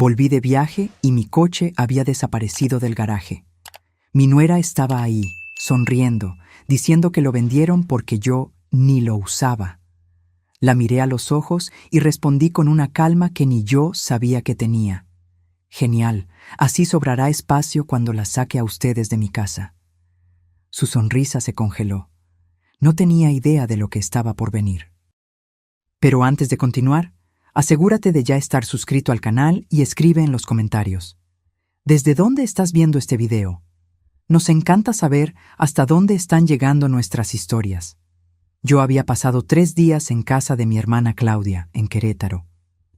Volví de viaje y mi coche había desaparecido del garaje. Mi nuera estaba ahí, sonriendo, diciendo que lo vendieron porque yo ni lo usaba. La miré a los ojos y respondí con una calma que ni yo sabía que tenía. Genial, así sobrará espacio cuando la saque a ustedes de mi casa. Su sonrisa se congeló. No tenía idea de lo que estaba por venir. Pero antes de continuar, asegúrate de ya estar suscrito al canal y escribe en los comentarios. ¿Desde dónde estás viendo este video? Nos encanta saber hasta dónde están llegando nuestras historias. Yo había pasado 3 días en casa de mi hermana Claudia, en Querétaro.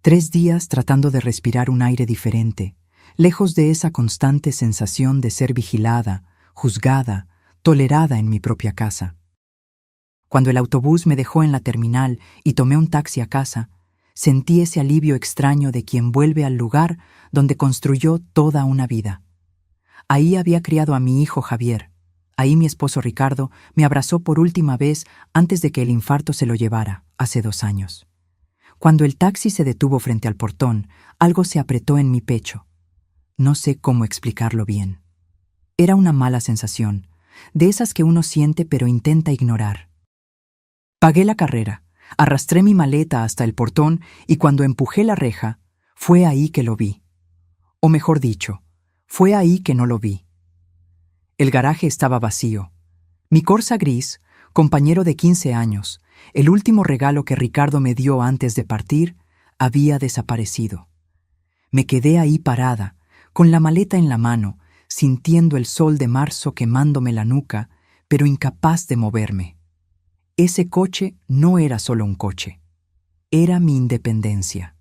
3 días tratando de respirar un aire diferente, lejos de esa constante sensación de ser vigilada, juzgada, tolerada en mi propia casa. Cuando el autobús me dejó en la terminal y tomé un taxi a casa, sentí ese alivio extraño de quien vuelve al lugar donde construyó toda una vida. Ahí había criado a mi hijo Javier. Ahí mi esposo Ricardo me abrazó por última vez antes de que el infarto se lo llevara, hace 2 años. Cuando el taxi se detuvo frente al portón, algo se apretó en mi pecho. No sé cómo explicarlo bien. Era una mala sensación, de esas que uno siente pero intenta ignorar. Pagué la carrera, arrastré mi maleta hasta el portón y cuando empujé la reja, fue ahí que lo vi. O mejor dicho, fue ahí que no lo vi. El garaje estaba vacío. Mi Corsa gris, compañero de 15 años, el último regalo que Ricardo me dio antes de partir, había desaparecido. Me quedé ahí parada, con la maleta en la mano, sintiendo el sol de marzo quemándome la nuca, pero incapaz de moverme. Ese coche no era solo un coche. Era mi independencia.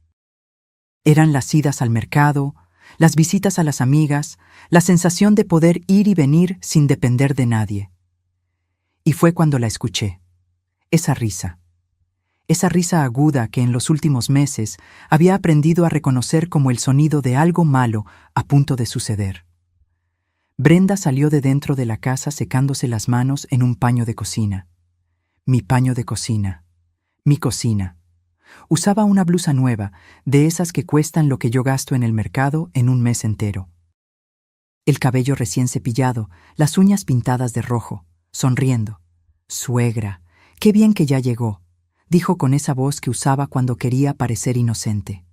Eran las idas al mercado, las visitas a las amigas, la sensación de poder ir y venir sin depender de nadie. Y fue cuando la escuché. Esa risa aguda que en los últimos meses había aprendido a reconocer como el sonido de algo malo a punto de suceder. Brenda salió de dentro de la casa secándose las manos en un paño de cocina. Mi paño de cocina. Mi cocina. Usaba una blusa nueva, de esas que cuestan lo que yo gasto en el mercado en un mes entero. El cabello recién cepillado, las uñas pintadas de rojo, sonriendo. «Suegra, qué bien que ya llegó», dijo con esa voz que usaba cuando quería parecer inocente.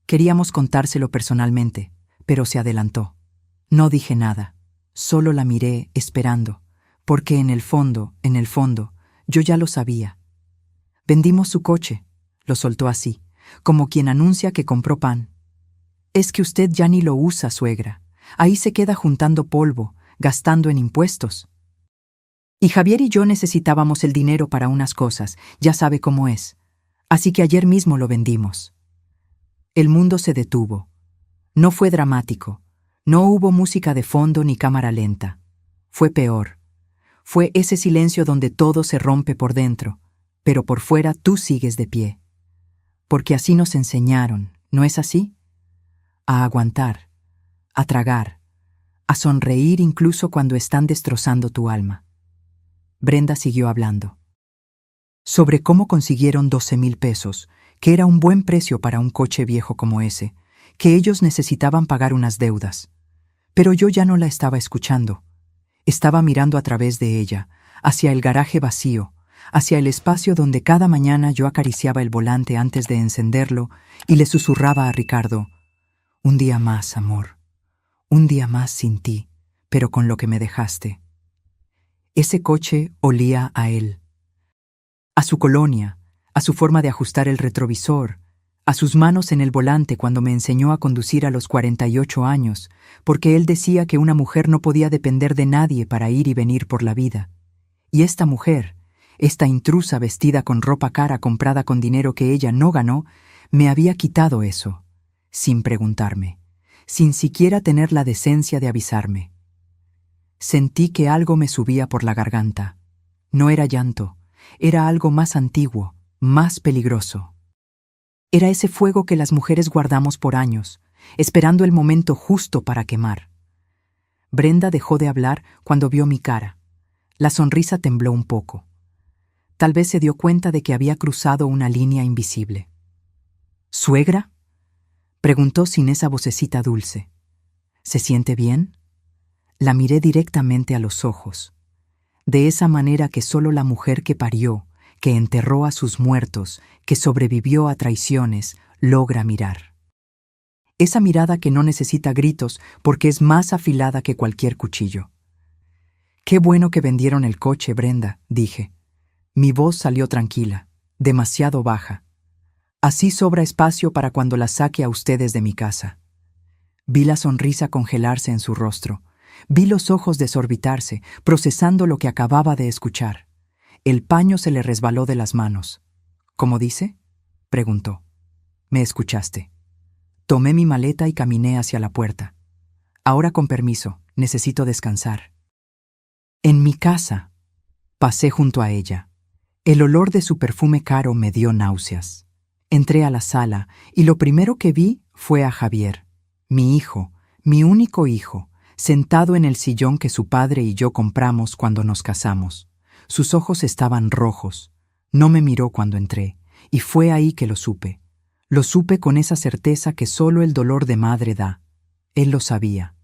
Queríamos contárselo personalmente, pero se adelantó. No dije nada, solo la miré esperando, porque en el fondo, yo ya lo sabía. Vendimos su coche, lo soltó así, como quien anuncia que compró pan. Es que usted ya ni lo usa, suegra. Ahí se queda juntando polvo, gastando en impuestos. Y Javier y yo necesitábamos el dinero para unas cosas, ya sabe cómo es. Así que ayer mismo lo vendimos. El mundo se detuvo. No fue dramático. No hubo música de fondo ni cámara lenta. Fue peor. Fue ese silencio donde todo se rompe por dentro, pero por fuera tú sigues de pie. Porque así nos enseñaron, ¿no es así? A aguantar, a tragar, a sonreír incluso cuando están destrozando tu alma. Brenda siguió hablando. Sobre cómo consiguieron 12,000 pesos, que era un buen precio para un coche viejo como ese, que ellos necesitaban pagar unas deudas. Pero yo ya no la estaba escuchando. Estaba mirando a través de ella, hacia el garaje vacío, hacia el espacio donde cada mañana yo acariciaba el volante antes de encenderlo y le susurraba a Ricardo: «Un día más, amor. Un día más sin ti, pero con lo que me dejaste». Ese coche olía a él. A su colonia, a su forma de ajustar el retrovisor, a sus manos en el volante cuando me enseñó a conducir a los 48 años, porque él decía que una mujer no podía depender de nadie para ir y venir por la vida. Y esta mujer, esta intrusa vestida con ropa cara comprada con dinero que ella no ganó, me había quitado eso, sin preguntarme, sin siquiera tener la decencia de avisarme. Sentí que algo me subía por la garganta. No era llanto, era algo más antiguo, más peligroso. Era ese fuego que las mujeres guardamos por años, esperando el momento justo para quemar. Brenda dejó de hablar cuando vio mi cara. La sonrisa tembló un poco. Tal vez se dio cuenta de que había cruzado una línea invisible. «¿Suegra?». Preguntó sin esa vocecita dulce. ¿Se siente bien? La miré directamente a los ojos, de esa manera que solo la mujer que parió, que enterró a sus muertos, que sobrevivió a traiciones, logra mirar. Esa mirada que no necesita gritos porque es más afilada que cualquier cuchillo. «Qué bueno que vendieron el coche, Brenda», dije. Mi voz salió tranquila, demasiado baja. Así sobra espacio para cuando la saque a ustedes de mi casa. Vi la sonrisa congelarse en su rostro. Vi los ojos desorbitarse, procesando lo que acababa de escuchar. El paño se le resbaló de las manos. «¿Cómo dice?», preguntó. «Me escuchaste». Tomé mi maleta y caminé hacia la puerta. «Ahora con permiso, necesito descansar». En mi casa. Pasé junto a ella. El olor de su perfume caro me dio náuseas. Entré a la sala y lo primero que vi fue a Javier, mi hijo, mi único hijo, sentado en el sillón que su padre y yo compramos cuando nos casamos. Sus ojos estaban rojos. No me miró cuando entré, y fue ahí que lo supe. Lo supe con esa certeza que solo el dolor de madre da. Él lo sabía.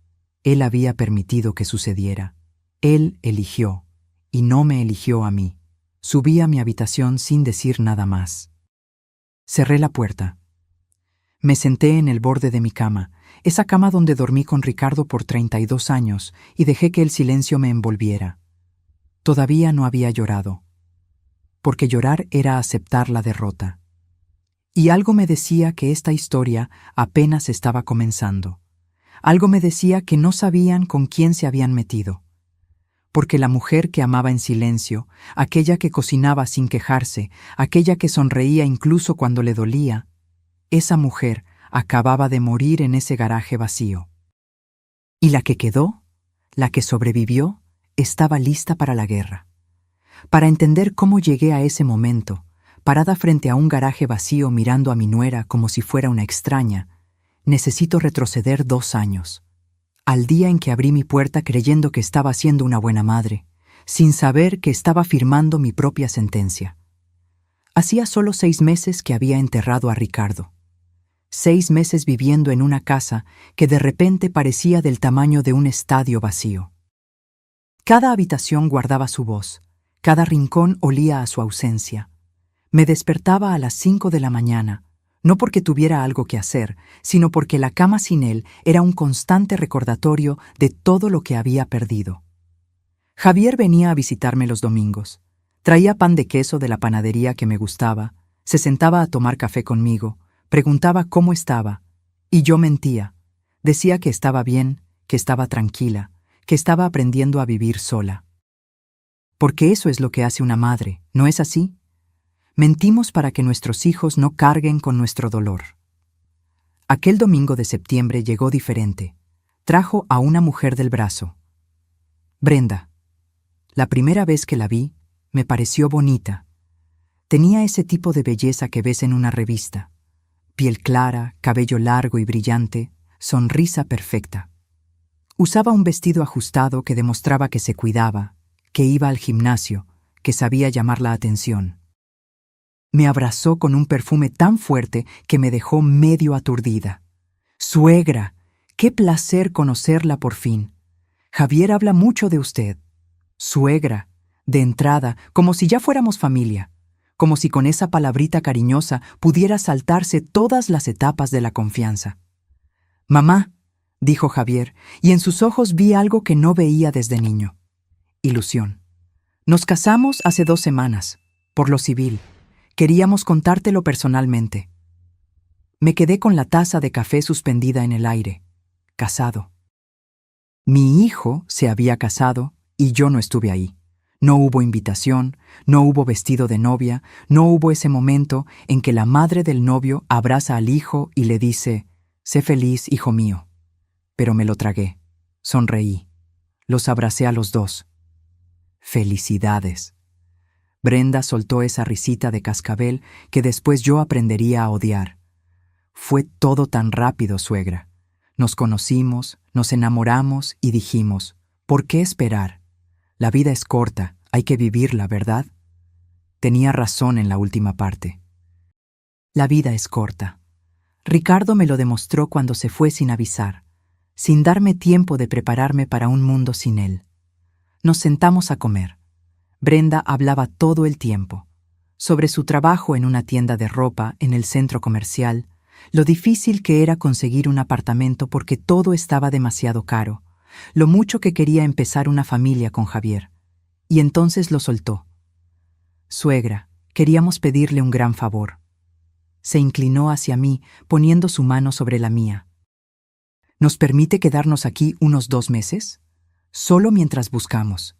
Él había permitido que sucediera. Él eligió, y no me eligió a mí. Subí a mi habitación sin decir nada más. Cerré la puerta. Me senté en el borde de mi cama, esa cama donde dormí con Ricardo por 32 años, y dejé que el silencio me envolviera. Todavía no había llorado, porque llorar era aceptar la derrota. Y algo me decía que esta historia apenas estaba comenzando. Algo me decía que no sabían con quién se habían metido. Porque la mujer que amaba en silencio, aquella que cocinaba sin quejarse, aquella que sonreía incluso cuando le dolía, esa mujer acababa de morir en ese garaje vacío. Y la que quedó, la que sobrevivió, estaba lista para la guerra. Para entender cómo llegué a ese momento, parada frente a un garaje vacío mirando a mi nuera como si fuera una extraña, necesito retroceder 2 años. Al día en que abrí mi puerta creyendo que estaba siendo una buena madre, sin saber que estaba firmando mi propia sentencia. Hacía solo 6 meses que había enterrado a Ricardo. 6 meses viviendo en una casa que de repente parecía del tamaño de un estadio vacío. Cada habitación guardaba su voz, cada rincón olía a su ausencia. Me despertaba a las 5 de la mañana, no porque tuviera algo que hacer, sino porque la cama sin él era un constante recordatorio de todo lo que había perdido. Javier venía a visitarme los domingos. Traía pan de queso de la panadería que me gustaba, se sentaba a tomar café conmigo, preguntaba cómo estaba, y yo mentía. Decía que estaba bien, que estaba tranquila, que estaba aprendiendo a vivir sola. Porque eso es lo que hace una madre, ¿no es así? Mentimos para que nuestros hijos no carguen con nuestro dolor. Aquel domingo de septiembre llegó diferente. Trajo a una mujer del brazo. Brenda. La primera vez que la vi, me pareció bonita. Tenía ese tipo de belleza que ves en una revista. Piel clara, cabello largo y brillante, sonrisa perfecta. Usaba un vestido ajustado que demostraba que se cuidaba, que iba al gimnasio, que sabía llamar la atención. Me abrazó con un perfume tan fuerte que me dejó medio aturdida. «Suegra, qué placer conocerla por fin. Javier habla mucho de usted». «Suegra», de entrada, como si ya fuéramos familia, como si con esa palabrita cariñosa pudiera saltarse todas las etapas de la confianza. «Mamá», dijo Javier, y en sus ojos vi algo que no veía desde niño. Ilusión. Nos casamos hace 2 semanas, por lo civil. Queríamos contártelo personalmente. Me quedé con la taza de café suspendida en el aire. Casado. Mi hijo se había casado y yo no estuve ahí. No hubo invitación, no hubo vestido de novia, no hubo ese momento en que la madre del novio abraza al hijo y le dice: «Sé feliz, hijo mío». Pero me lo tragué. Sonreí. Los abracé a los dos. Felicidades. Brenda soltó esa risita de cascabel que después yo aprendería a odiar. Fue todo tan rápido, suegra. Nos conocimos, nos enamoramos y dijimos: ¿por qué esperar? La vida es corta, hay que vivirla, ¿verdad? Tenía razón en la última parte. La vida es corta. Ricardo me lo demostró cuando se fue sin avisar, sin darme tiempo de prepararme para un mundo sin él. Nos sentamos a comer. Brenda hablaba todo el tiempo, sobre su trabajo en una tienda de ropa en el centro comercial, lo difícil que era conseguir un apartamento porque todo estaba demasiado caro, lo mucho que quería empezar una familia con Javier. Y entonces lo soltó. Suegra, queríamos pedirle un gran favor. Se inclinó hacia mí, poniendo su mano sobre la mía. ¿Nos permite quedarnos aquí unos 2 meses? Solo mientras buscamos.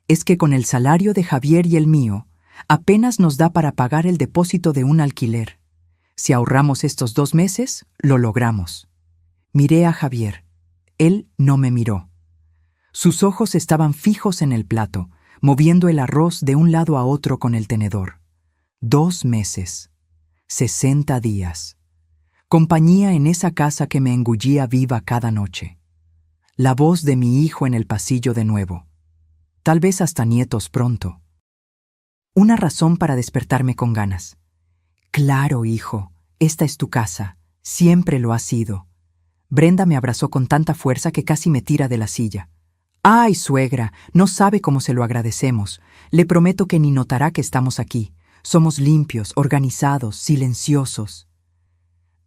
Es que con el salario de Javier y el mío, apenas nos da para pagar el depósito de un alquiler. Si ahorramos estos 2 meses, lo logramos. Miré a Javier. Él no me miró. Sus ojos estaban fijos en el plato, moviendo el arroz de un lado a otro con el tenedor. 2 meses. 60 días. Compañía en esa casa que me engullía viva cada noche. La voz de mi hijo en el pasillo de nuevo. Tal vez hasta nietos pronto. Una razón para despertarme con ganas. Claro, hijo, esta es tu casa. Siempre lo ha sido. Brenda me abrazó con tanta fuerza que casi me tira de la silla. ¡Ay, suegra! No sabe cómo se lo agradecemos. Le prometo que ni notará que estamos aquí. Somos limpios, organizados, silenciosos.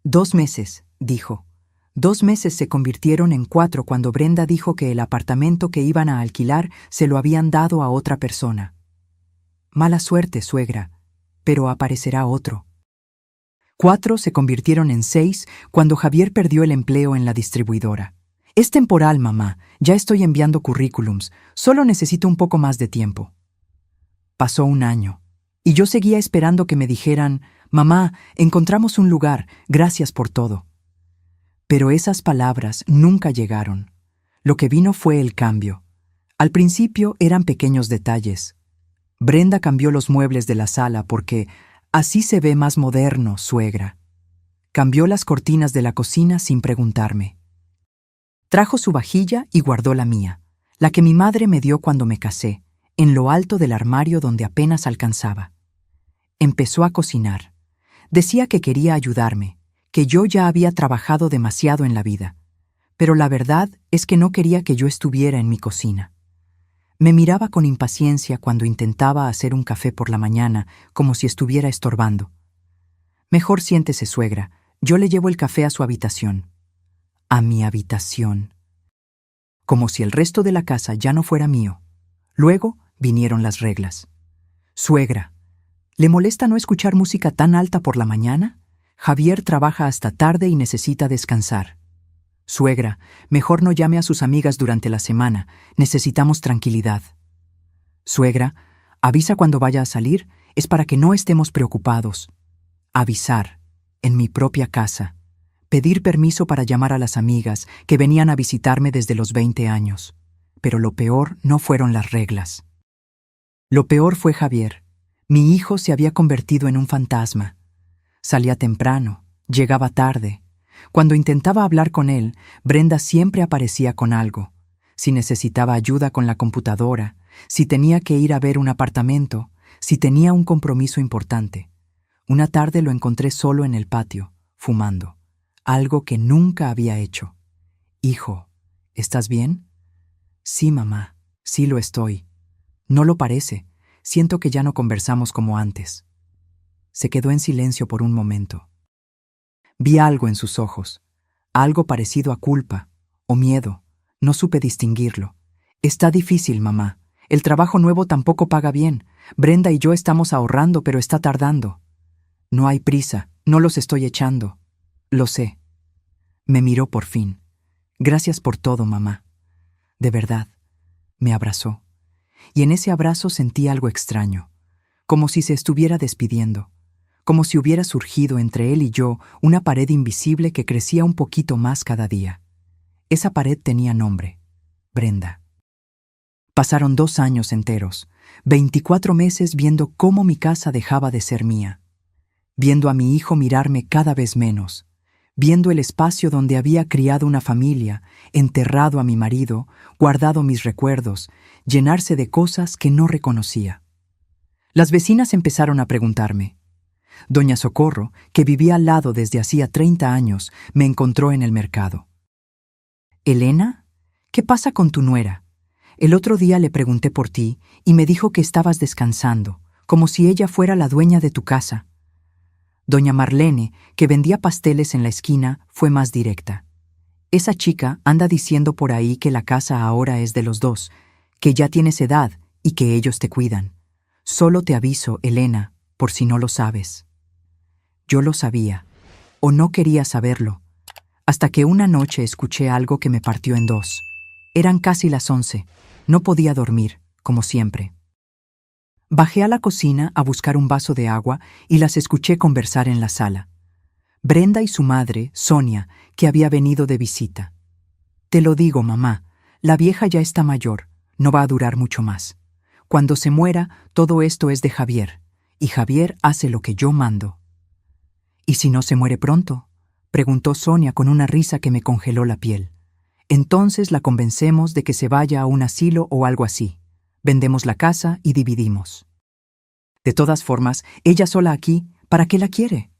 2 meses, dijo. 2 meses se convirtieron en 4 cuando Brenda dijo que el apartamento que iban a alquilar se lo habían dado a otra persona. Mala suerte, suegra, pero aparecerá otro. 4 se convirtieron en 6 cuando Javier perdió el empleo en la distribuidora. Es temporal, mamá. Ya estoy enviando currículums. Solo necesito un poco más de tiempo. Pasó 1 año. Y yo seguía esperando que me dijeran, mamá, encontramos un lugar, gracias por todo. Pero esas palabras nunca llegaron. Lo que vino fue el cambio. Al principio eran pequeños detalles. Brenda cambió los muebles de la sala porque así se ve más moderno, suegra. Cambió las cortinas de la cocina sin preguntarme. Trajo su vajilla y guardó la mía, la que mi madre me dio cuando me casé, en lo alto del armario donde apenas alcanzaba. Empezó a cocinar. Decía que quería ayudarme, que yo ya había trabajado demasiado en la vida, pero la verdad es que no quería que yo estuviera en mi cocina. Me miraba con impaciencia cuando intentaba hacer un café por la mañana, como si estuviera estorbando. Mejor siéntese, suegra, yo le llevo el café a su habitación. A mi habitación. Como si el resto de la casa ya no fuera mío. Luego vinieron las reglas. Suegra, ¿le molesta no escuchar música tan alta por la mañana? Javier trabaja hasta tarde y necesita descansar. Suegra, mejor no llame a sus amigas durante la semana. Necesitamos tranquilidad. Suegra, avisa cuando vaya a salir. Es para que no estemos preocupados. Avisar. En mi propia casa. Pedir permiso para llamar a las amigas que venían a visitarme desde los 20 años. Pero lo peor no fueron las reglas. Lo peor fue Javier. Mi hijo se había convertido en un fantasma. Salía temprano, llegaba tarde. Cuando intentaba hablar con él, Brenda siempre aparecía con algo. Si necesitaba ayuda con la computadora, si tenía que ir a ver un apartamento, si tenía un compromiso importante. Una tarde lo encontré solo en el patio, fumando. Algo que nunca había hecho. Hijo, ¿estás bien? Sí, mamá, sí lo estoy. No lo parece. Siento que ya no conversamos como antes. Se quedó en silencio por un momento. Vi algo en sus ojos, algo parecido a culpa o miedo. No supe distinguirlo. Está difícil, mamá. El trabajo nuevo tampoco paga bien. Brenda y yo estamos ahorrando, pero está tardando. No hay prisa, no los estoy echando. Lo sé. Me miró por fin. Gracias por todo, mamá. De verdad. Me abrazó. Y en ese abrazo sentí algo extraño, como si se estuviera despidiendo, como si hubiera surgido entre él y yo una pared invisible que crecía un poquito más cada día. Esa pared tenía nombre: Brenda. Pasaron 2 años enteros, 24 meses viendo cómo mi casa dejaba de ser mía, viendo a mi hijo mirarme cada vez menos, viendo el espacio donde había criado una familia, enterrado a mi marido, guardado mis recuerdos, llenarse de cosas que no reconocía. Las vecinas empezaron a preguntarme: Doña Socorro, que vivía al lado desde hacía 30 años, me encontró en el mercado. «Elena, ¿qué pasa con tu nuera? El otro día le pregunté por ti y me dijo que estabas descansando, como si ella fuera la dueña de tu casa». Doña Marlene, que vendía pasteles en la esquina, fue más directa. «Esa chica anda diciendo por ahí que la casa ahora es de los dos, que ya tienes edad y que ellos te cuidan. Solo te aviso, Elena, por si no lo sabes». Yo lo sabía, o no quería saberlo, hasta que una noche escuché algo que me partió en dos. Eran casi las 11. No podía dormir, como siempre. Bajé a la cocina a buscar un vaso de agua y las escuché conversar en la sala. Brenda y su madre, Sonia, que había venido de visita. «Te lo digo, mamá, la vieja ya está mayor, no va a durar mucho más. Cuando se muera, todo esto es de Javier, y Javier hace lo que yo mando». «¿Y si no se muere pronto?», preguntó Sonia con una risa que me congeló la piel. «Entonces la convencemos de que se vaya a un asilo o algo así. Vendemos la casa y dividimos. De todas formas, ella sola aquí, ¿para qué la quiere?».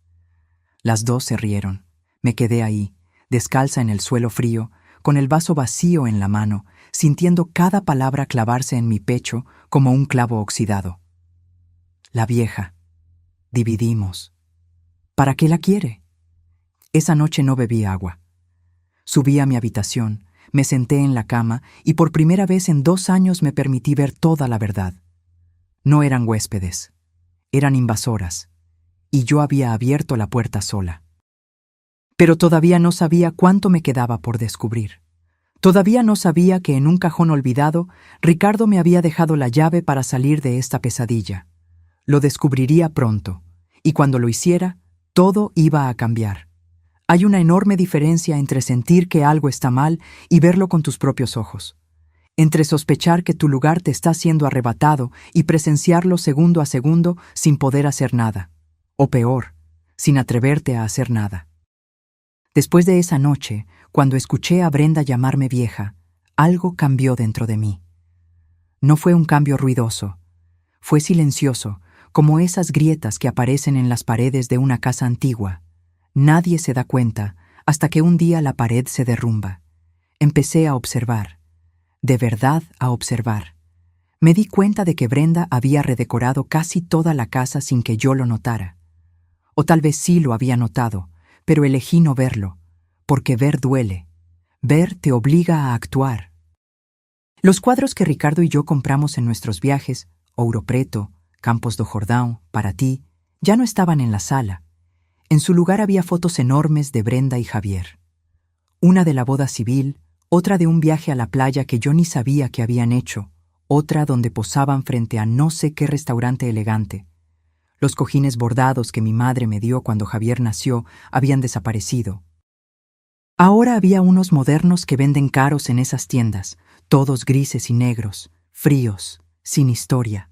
Las dos se rieron. Me quedé ahí, descalza en el suelo frío, con el vaso vacío en la mano, sintiendo cada palabra clavarse en mi pecho como un clavo oxidado. La vieja. Dividimos. ¿Para qué la quiere? Esa noche no bebí agua. Subí a mi habitación, me senté en la cama y por primera vez en 2 años me permití ver toda la verdad. No eran huéspedes, eran invasoras, y yo había abierto la puerta sola. Pero todavía no sabía cuánto me quedaba por descubrir. Todavía no sabía que en un cajón olvidado, Ricardo me había dejado la llave para salir de esta pesadilla. Lo descubriría pronto, y cuando lo hiciera, todo iba a cambiar. Hay una enorme diferencia entre sentir que algo está mal y verlo con tus propios ojos. Entre sospechar que tu lugar te está siendo arrebatado y presenciarlo segundo a segundo sin poder hacer nada. O peor, sin atreverte a hacer nada. Después de esa noche, cuando escuché a Brenda llamarme vieja, algo cambió dentro de mí. No fue un cambio ruidoso, fue silencioso, como esas grietas que aparecen en las paredes de una casa antigua. Nadie se da cuenta hasta que un día la pared se derrumba. Empecé a observar, de verdad a observar. Me di cuenta de que Brenda había redecorado casi toda la casa sin que yo lo notara. O tal vez sí lo había notado, pero elegí no verlo, porque ver duele. Ver te obliga a actuar. Los cuadros que Ricardo y yo compramos en nuestros viajes, Ouro Preto, Campos do Jordão, Paraty, ya no estaban en la sala. En su lugar había fotos enormes de Brenda y Javier. Una de la boda civil, otra de un viaje a la playa que yo ni sabía que habían hecho, otra donde posaban frente a no sé qué restaurante elegante. Los cojines bordados que mi madre me dio cuando Javier nació habían desaparecido. Ahora había unos modernos que venden caros en esas tiendas, todos grises y negros, fríos, sin historia.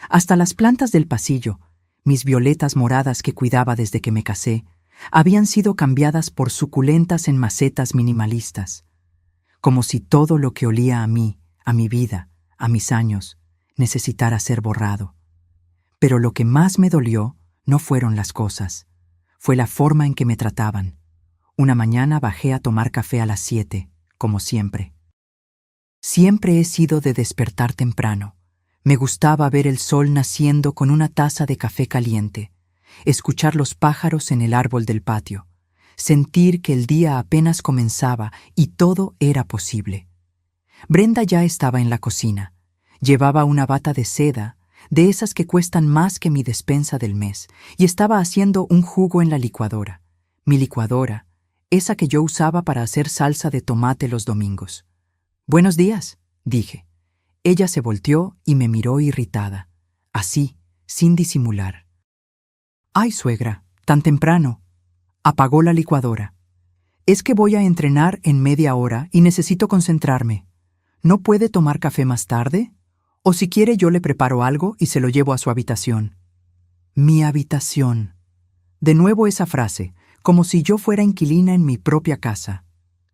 Hasta las plantas del pasillo, mis violetas moradas que cuidaba desde que me casé, habían sido cambiadas por suculentas en macetas minimalistas, como si todo lo que olía a mí, a mi vida, a mis años, necesitara ser borrado. Pero lo que más me dolió no fueron las cosas, fue la forma en que me trataban. Una mañana bajé a tomar café a las 7, como siempre. Siempre he sido de despertar temprano. Me gustaba ver el sol naciendo con una taza de café caliente, escuchar los pájaros en el árbol del patio, sentir que el día apenas comenzaba y todo era posible. Brenda ya estaba en la cocina. Llevaba una bata de seda, de esas que cuestan más que mi despensa del mes, y estaba haciendo un jugo en la licuadora. Mi licuadora, esa que yo usaba para hacer salsa de tomate los domingos. «Buenos días», dije. Ella se volteó y me miró irritada, así, sin disimular. «Ay, suegra, tan temprano». Apagó la licuadora. «Es que voy a entrenar en media hora y necesito concentrarme. ¿No puede tomar café más tarde? O si quiere yo le preparo algo y se lo llevo a su habitación». Mi habitación. De nuevo esa frase, como si yo fuera inquilina en mi propia casa.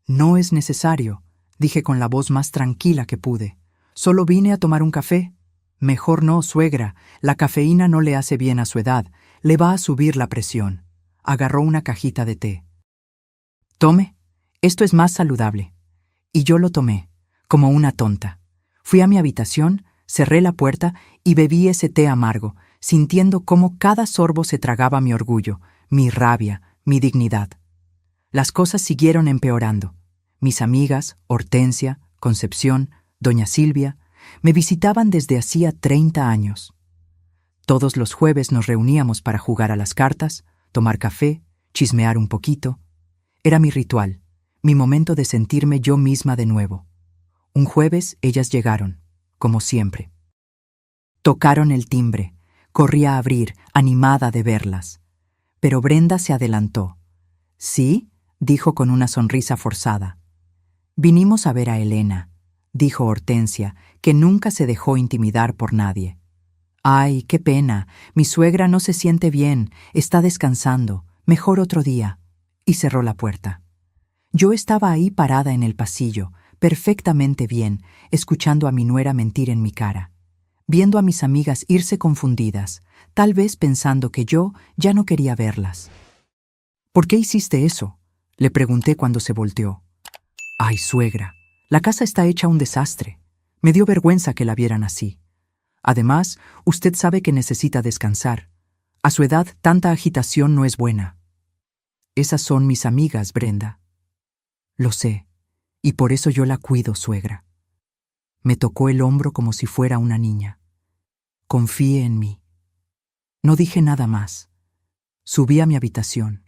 «No es necesario», dije con la voz más tranquila que pude. «Solo vine a tomar un café». «Mejor no, suegra, la cafeína no le hace bien a su edad. Le va a subir la presión. Agarró una cajita de té. Tome, esto es más saludable. Y yo lo tomé, como una tonta. Fui a mi habitación, cerré la puerta y bebí ese té amargo, sintiendo cómo cada sorbo se tragaba mi orgullo, mi rabia, mi dignidad. Las cosas siguieron empeorando. Mis amigas, Hortensia, Concepción, doña Silvia, me visitaban desde hacía 30 años. Todos los jueves nos reuníamos para jugar a las cartas, tomar café, chismear un poquito. Era mi ritual, mi momento de sentirme yo misma de nuevo. Un jueves ellas llegaron, como siempre. Tocaron el timbre. Corrí a abrir, animada de verlas. Pero Brenda se adelantó. «¿Sí?», dijo con una sonrisa forzada. «Vinimos a ver a Elena», dijo Hortensia, que nunca se dejó intimidar por nadie. «Ay, qué pena, mi suegra no se siente bien, está descansando, mejor otro día», y cerró la puerta. Yo estaba ahí parada en el pasillo, perfectamente bien, escuchando a mi nuera mentir en mi cara, viendo a mis amigas irse confundidas, tal vez pensando que yo ya no quería verlas. «¿Por qué hiciste eso?», le pregunté cuando se volteó. «Ay, suegra, la casa está hecha un desastre. Me dio vergüenza que la vieran así. Además, usted sabe que necesita descansar. A su edad, tanta agitación no es buena». «Esas son mis amigas, Brenda». «Lo sé, y por eso yo la cuido, suegra». Me tocó el hombro como si fuera una niña. «Confíe en mí». No dije nada más. Subí a mi habitación,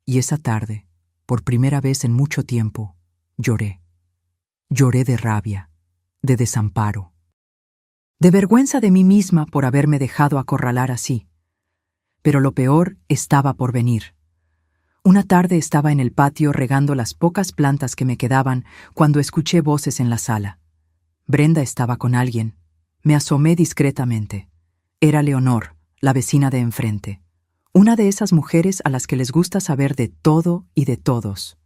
y esa tarde, por primera vez en mucho tiempo, lloré. Lloré de rabia, de desamparo, de vergüenza de mí misma por haberme dejado acorralar así. Pero lo peor estaba por venir. Una tarde estaba en el patio regando las pocas plantas que me quedaban cuando escuché voces en la sala. Brenda estaba con alguien. Me asomé discretamente. Era Leonor, la vecina de enfrente. Una de esas mujeres a las que les gusta saber de todo y de todos.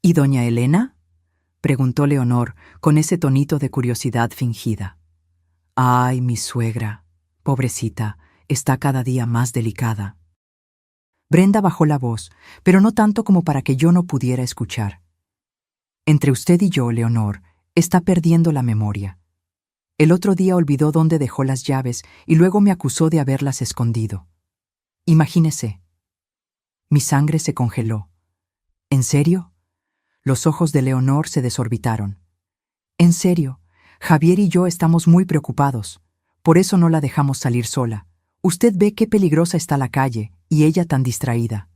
«¿Y doña Elena?», preguntó Leonor con ese tonito de curiosidad fingida. «Ay, mi suegra, pobrecita, está cada día más delicada». Brenda bajó la voz, pero no tanto como para que yo no pudiera escuchar. «Entre usted y yo, Leonor, está perdiendo la memoria. El otro día olvidó dónde dejó las llaves y luego me acusó de haberlas escondido. Imagínese». Mi sangre se congeló. «¿En serio?». Los ojos de Leonor se desorbitaron. «En serio, Javier y yo estamos muy preocupados. Por eso no la dejamos salir sola. Usted ve qué peligrosa está la calle y ella tan distraída».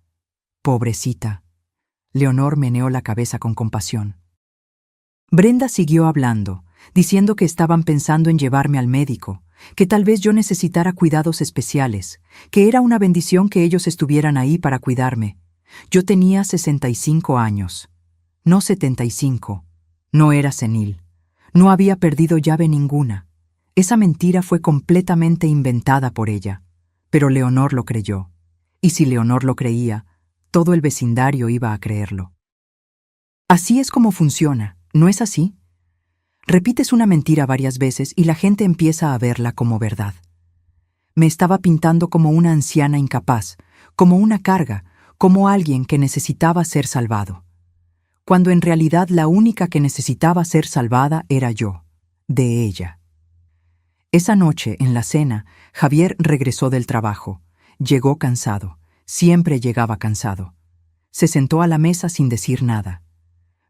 «Pobrecita». Leonor meneó la cabeza con compasión. Brenda siguió hablando, diciendo que estaban pensando en llevarme al médico, que tal vez yo necesitara cuidados especiales, que era una bendición que ellos estuvieran ahí para cuidarme. Yo tenía 65 años, no 75. No era senil. No había perdido llave ninguna. Esa mentira fue completamente inventada por ella. Pero Leonor lo creyó. Y si Leonor lo creía, todo el vecindario iba a creerlo. Así es como funciona, ¿no es así? Repites una mentira varias veces y la gente empieza a verla como verdad. Me estaba pintando como una anciana incapaz, como una carga, como alguien que necesitaba ser salvado. Cuando en realidad la única que necesitaba ser salvada era yo, de ella. Esa noche, en la cena, Javier regresó del trabajo. Llegó cansado. Siempre llegaba cansado. Se sentó a la mesa sin decir nada.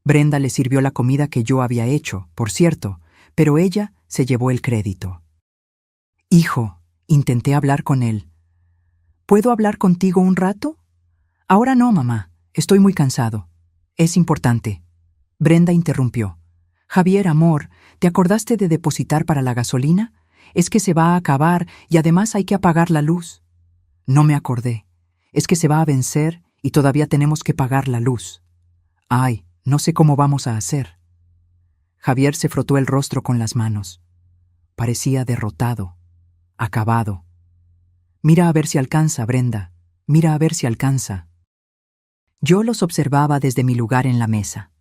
Brenda le sirvió la comida que yo había hecho, por cierto, pero ella se llevó el crédito. «Hijo», intenté hablar con él. «¿Puedo hablar contigo un rato?». «Ahora no, mamá. Estoy muy cansado. Es importante». Brenda interrumpió. «Javier, amor, ¿te acordaste de depositar para la gasolina? Es que se va a acabar y además hay que apagar la luz». «No me acordé. Es que se va a vencer y todavía tenemos que pagar la luz». «Ay, no sé cómo vamos a hacer». Javier se frotó el rostro con las manos. Parecía derrotado, acabado. «Mira a ver si alcanza, Brenda. Mira a ver si alcanza». Yo los observaba desde mi lugar en la mesa.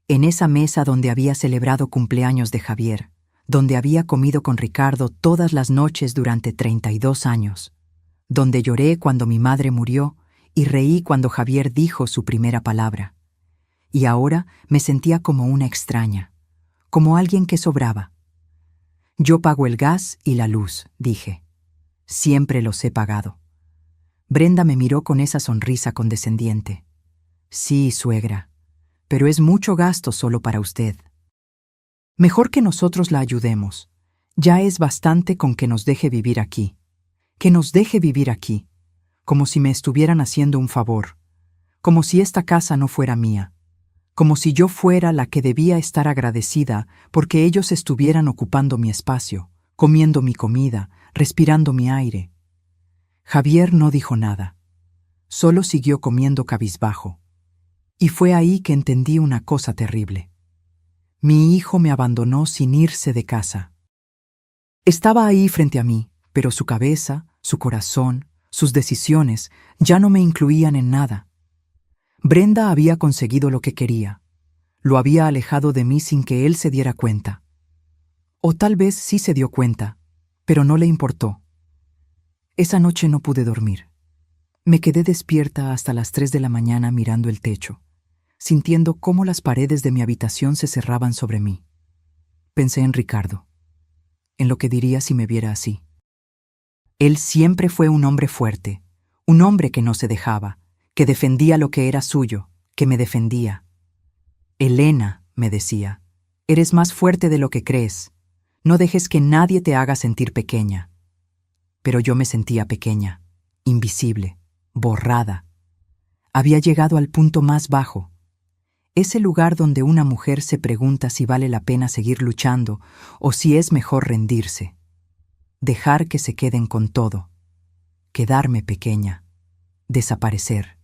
En esa mesa donde había celebrado cumpleaños de Javier, donde había comido con Ricardo todas las noches durante 32 años. donde lloré cuando mi madre murió y reí cuando Javier dijo su primera palabra. Y ahora me sentía como una extraña, como alguien que sobraba. Yo pago el gas y la luz, dije. Siempre los he pagado. Brenda me miró con esa sonrisa condescendiente. Sí, suegra, pero es mucho gasto solo para usted. Mejor que nosotros la ayudemos. Ya es bastante con que nos deje vivir aquí. Que nos deje vivir aquí, como si me estuvieran haciendo un favor, como si esta casa no fuera mía, como si yo fuera la que debía estar agradecida porque ellos estuvieran ocupando mi espacio, comiendo mi comida, respirando mi aire. Javier no dijo nada, solo siguió comiendo cabizbajo. Y fue ahí que entendí una cosa terrible. Mi hijo me abandonó sin irse de casa. Estaba ahí frente a mí, pero su cabeza, su corazón, sus decisiones ya no me incluían en nada. Brenda había conseguido lo que quería. Lo había alejado de mí sin que él se diera cuenta. O tal vez sí se dio cuenta, pero no le importó. Esa noche no pude dormir. Me quedé despierta hasta las 3 de la mañana mirando el techo, sintiendo cómo las paredes de mi habitación se cerraban sobre mí. Pensé en Ricardo, en lo que diría si me viera así. Él siempre fue un hombre fuerte, un hombre que no se dejaba, que defendía lo que era suyo, que me defendía. Elena, me decía, eres más fuerte de lo que crees. No dejes que nadie te haga sentir pequeña. Pero yo me sentía pequeña, invisible, borrada. Había llegado al punto más bajo. Ese lugar donde una mujer se pregunta si vale la pena seguir luchando o si es mejor rendirse. Dejar que se queden con todo. Quedarme pequeña. Desaparecer.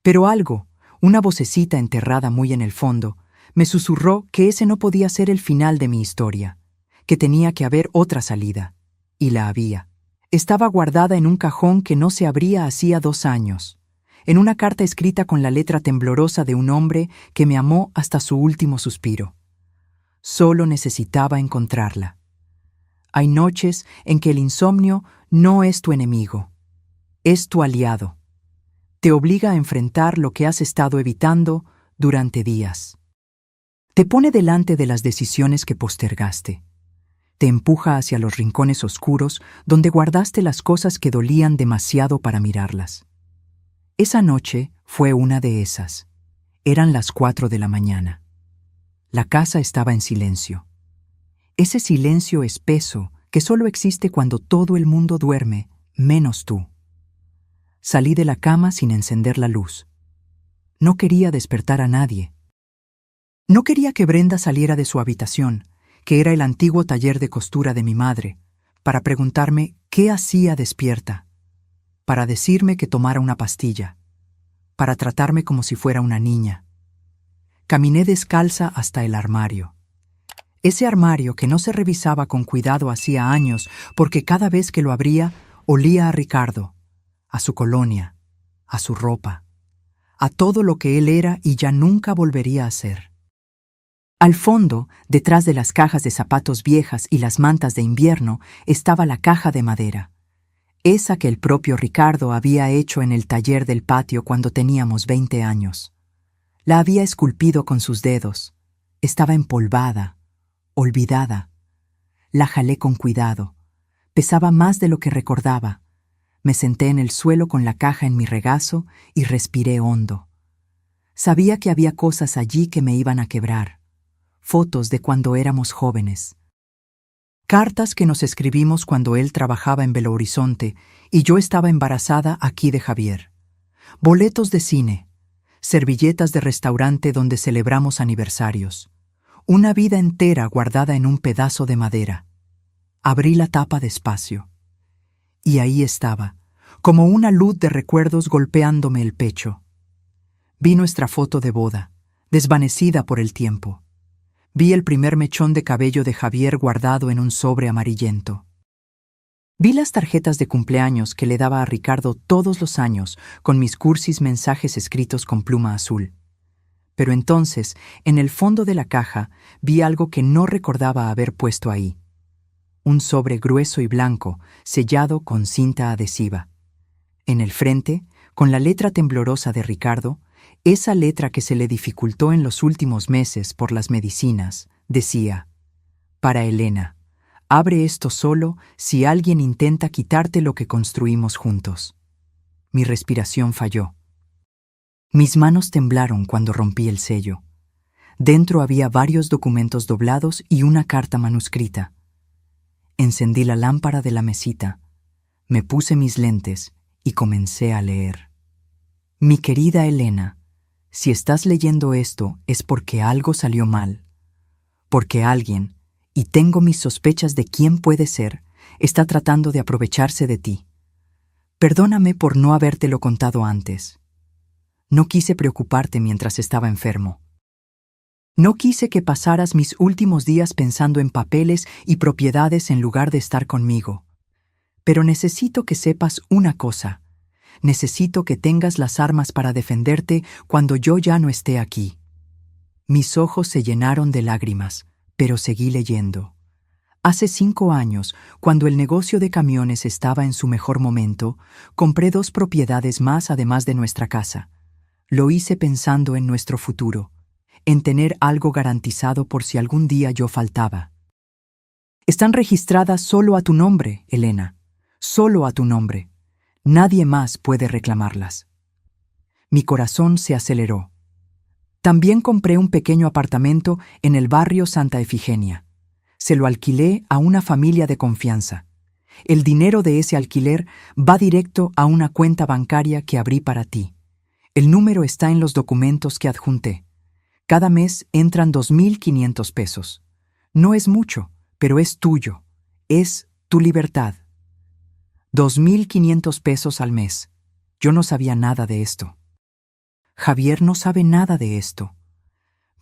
Pero algo, una vocecita enterrada muy en el fondo, me susurró que ese no podía ser el final de mi historia, que tenía que haber otra salida. Y la había. Estaba guardada en un cajón que no se abría hacía 2 años, en una carta escrita con la letra temblorosa de un hombre que me amó hasta su último suspiro. Solo necesitaba encontrarla. Hay noches en que el insomnio no es tu enemigo, es tu aliado. Te obliga a enfrentar lo que has estado evitando durante días. Te pone delante de las decisiones que postergaste. Te empuja hacia los rincones oscuros donde guardaste las cosas que dolían demasiado para mirarlas. Esa noche fue una de esas. Eran las 4 de la mañana. La casa estaba en silencio. Ese silencio espeso que solo existe cuando todo el mundo duerme, menos tú. Salí de la cama sin encender la luz. No quería despertar a nadie. No quería que Brenda saliera de su habitación, que era el antiguo taller de costura de mi madre, para preguntarme qué hacía despierta, para decirme que tomara una pastilla, para tratarme como si fuera una niña. Caminé descalza hasta el armario. Ese armario que no se revisaba con cuidado hacía años porque cada vez que lo abría olía a Ricardo, a su colonia, a su ropa, a todo lo que él era y ya nunca volvería a ser. Al fondo, detrás de las cajas de zapatos viejas y las mantas de invierno, estaba la caja de madera, esa que el propio Ricardo había hecho en el taller del patio cuando teníamos 20 años. La había esculpido con sus dedos. Estaba empolvada, olvidada. La jalé con cuidado. Pesaba más de lo que recordaba. Me senté en el suelo con la caja en mi regazo y respiré hondo. Sabía que había cosas allí que me iban a quebrar. Fotos de cuando éramos jóvenes. Cartas que nos escribimos cuando él trabajaba en Belo Horizonte y yo estaba embarazada aquí de Javier. Boletos de cine. Servilletas de restaurante donde celebramos aniversarios. Una vida entera guardada en un pedazo de madera. Abrí la tapa despacio. Y ahí estaba, como una luz de recuerdos golpeándome el pecho. Vi nuestra foto de boda, desvanecida por el tiempo. Vi el primer mechón de cabello de Javier guardado en un sobre amarillento. Vi las tarjetas de cumpleaños que le daba a Ricardo todos los años con mis cursis mensajes escritos con pluma azul. Pero entonces, en el fondo de la caja, vi algo que no recordaba haber puesto ahí. un sobre grueso y blanco, sellado con cinta adhesiva. En el frente, con la letra temblorosa de Ricardo, esa letra que se le dificultó en los últimos meses por las medicinas, decía: «Para Elena, abre esto solo si alguien intenta quitarte lo que construimos juntos». Mi respiración falló. Mis manos temblaron cuando rompí el sello. Dentro había varios documentos doblados y una carta manuscrita. Encendí la lámpara de la mesita, me puse mis lentes y comencé a leer. Mi querida Elena, si estás leyendo esto es porque algo salió mal. Porque alguien, y tengo mis sospechas de quién puede ser, está tratando de aprovecharse de ti. Perdóname por no habértelo contado antes. No quise preocuparte mientras estaba enfermo. No quise que pasaras mis últimos días pensando en papeles y propiedades en lugar de estar conmigo. Pero necesito que sepas una cosa. Necesito que tengas las armas para defenderte cuando yo ya no esté aquí. Mis ojos se llenaron de lágrimas, pero seguí leyendo. Hace 5 años, cuando el negocio de camiones estaba en su mejor momento, compré 2 propiedades más además de nuestra casa. Lo hice pensando en nuestro futuro, en tener algo garantizado por si algún día yo faltaba. Están registradas solo a tu nombre, Elena, solo a tu nombre. Nadie más puede reclamarlas. Mi corazón se aceleró. También compré un pequeño apartamento en el barrio Santa Efigenia. Se lo alquilé a una familia de confianza. El dinero de ese alquiler va directo a una cuenta bancaria que abrí para ti. El número está en los documentos que adjunté. Cada mes entran 2.500 pesos. No es mucho, pero es tuyo. Es tu libertad. 2.500 pesos al mes. Yo no sabía nada de esto. Javier no sabe nada de esto.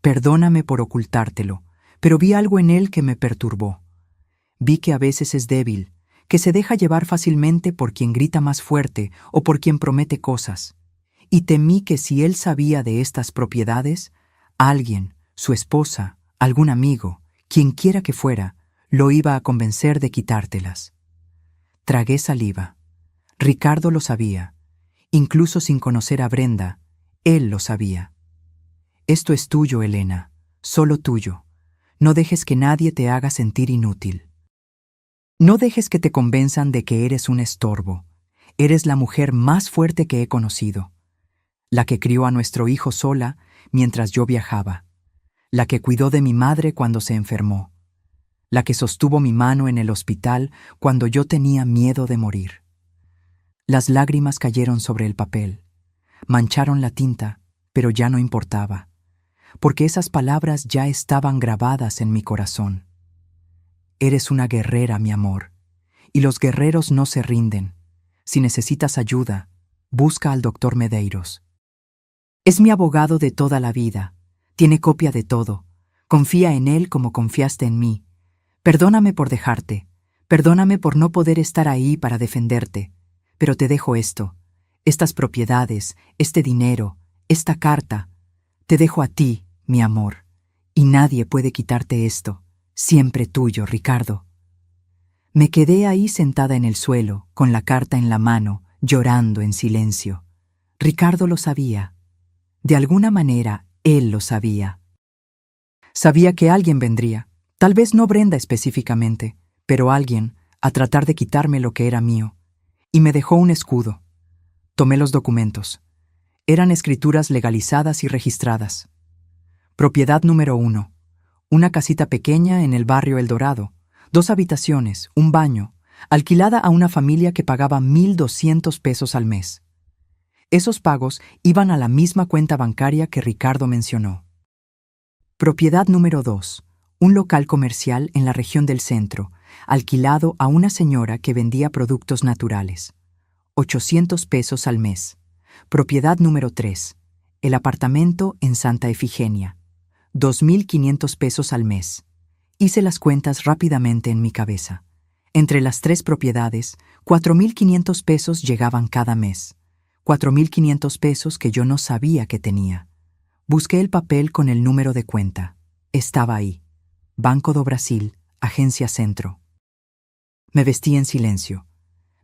Perdóname por ocultártelo, pero vi algo en él que me perturbó. Vi que a veces es débil, que se deja llevar fácilmente por quien grita más fuerte o por quien promete cosas. Y temí que si él sabía de estas propiedades, alguien, su esposa, algún amigo, quien quiera que fuera, lo iba a convencer de quitártelas. Tragué saliva. Ricardo lo sabía. Incluso sin conocer a Brenda, él lo sabía. Esto es tuyo, Elena, solo tuyo. No dejes que nadie te haga sentir inútil. No dejes que te convenzan de que eres un estorbo. Eres la mujer más fuerte que he conocido. La que crió a nuestro hijo sola mientras yo viajaba. La que cuidó de mi madre cuando se enfermó. La que sostuvo mi mano en el hospital cuando yo tenía miedo de morir. Las lágrimas cayeron sobre el papel. Mancharon la tinta, pero ya no importaba, porque esas palabras ya estaban grabadas en mi corazón. Eres una guerrera, mi amor, y los guerreros no se rinden. Si necesitas ayuda, busca al doctor Medeiros. Es mi abogado de toda la vida, tiene copia de todo, confía en él como confiaste en mí. Perdóname por dejarte, perdóname por no poder estar ahí para defenderte, pero te dejo esto, estas propiedades, este dinero, esta carta. Te dejo a ti, mi amor, y nadie puede quitarte esto, siempre tuyo, Ricardo. Me quedé ahí sentada en el suelo, con la carta en la mano, llorando en silencio. Ricardo lo sabía. De alguna manera, él lo sabía. Sabía que alguien vendría, tal vez no Brenda específicamente, pero alguien, a tratar de quitarme lo que era mío, y me dejó un escudo. Tomé los documentos. Eran escrituras legalizadas y registradas. Propiedad número 1. Una casita pequeña en el barrio El Dorado, 2 habitaciones, un baño, alquilada a una familia que pagaba 1.200 pesos al mes. Esos pagos iban a la misma cuenta bancaria que Ricardo mencionó. Propiedad número 2. Un local comercial en la región del centro, alquilado a una señora que vendía productos naturales. 800 pesos al mes. Propiedad número 3. El apartamento en Santa Efigenia. 2.500 pesos al mes. Hice las cuentas rápidamente en mi cabeza. Entre las 3 propiedades, 4.500 pesos llegaban cada mes. 4.500 pesos que yo no sabía que tenía. Busqué el papel con el número de cuenta. Estaba ahí. Banco do Brasil, Agencia Centro. Me vestí en silencio.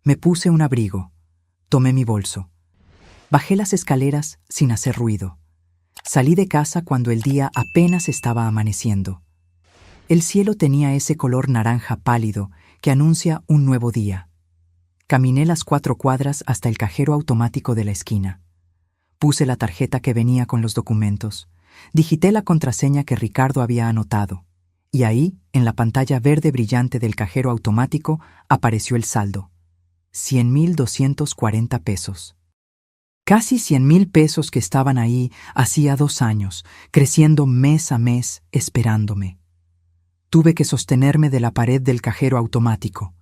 Me puse un abrigo. Tomé mi bolso. Bajé las escaleras sin hacer ruido. Salí de casa cuando el día apenas estaba amaneciendo. El cielo tenía ese color naranja pálido que anuncia un nuevo día. Caminé las 4 cuadras hasta el cajero automático de la esquina. Puse la tarjeta que venía con los documentos. Digité la contraseña que Ricardo había anotado. Y ahí, en la pantalla verde brillante del cajero automático, apareció el saldo. 100.240 pesos. Casi 100.000 pesos que estaban ahí hacía 2 años, creciendo mes a mes, esperándome. Tuve que sostenerme de la pared del cajero automático.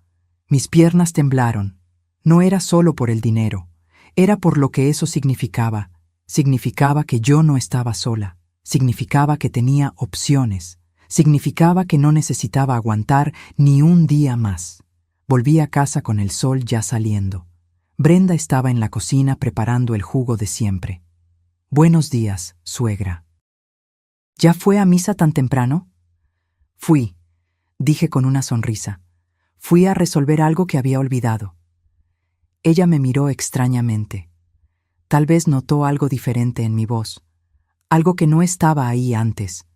Mis piernas temblaron. No era solo por el dinero, era por lo que eso significaba. Significaba que yo no estaba sola, significaba que tenía opciones, significaba que no necesitaba aguantar ni un día más. Volví a casa con el sol ya saliendo. Brenda estaba en la cocina preparando el jugo de siempre. «Buenos días, suegra». «¿Ya fue a misa tan temprano?» «Fui», dije con una sonrisa. «Fui a resolver algo que había olvidado». Ella me miró extrañamente. Tal vez notó algo diferente en mi voz, algo que no estaba ahí antes.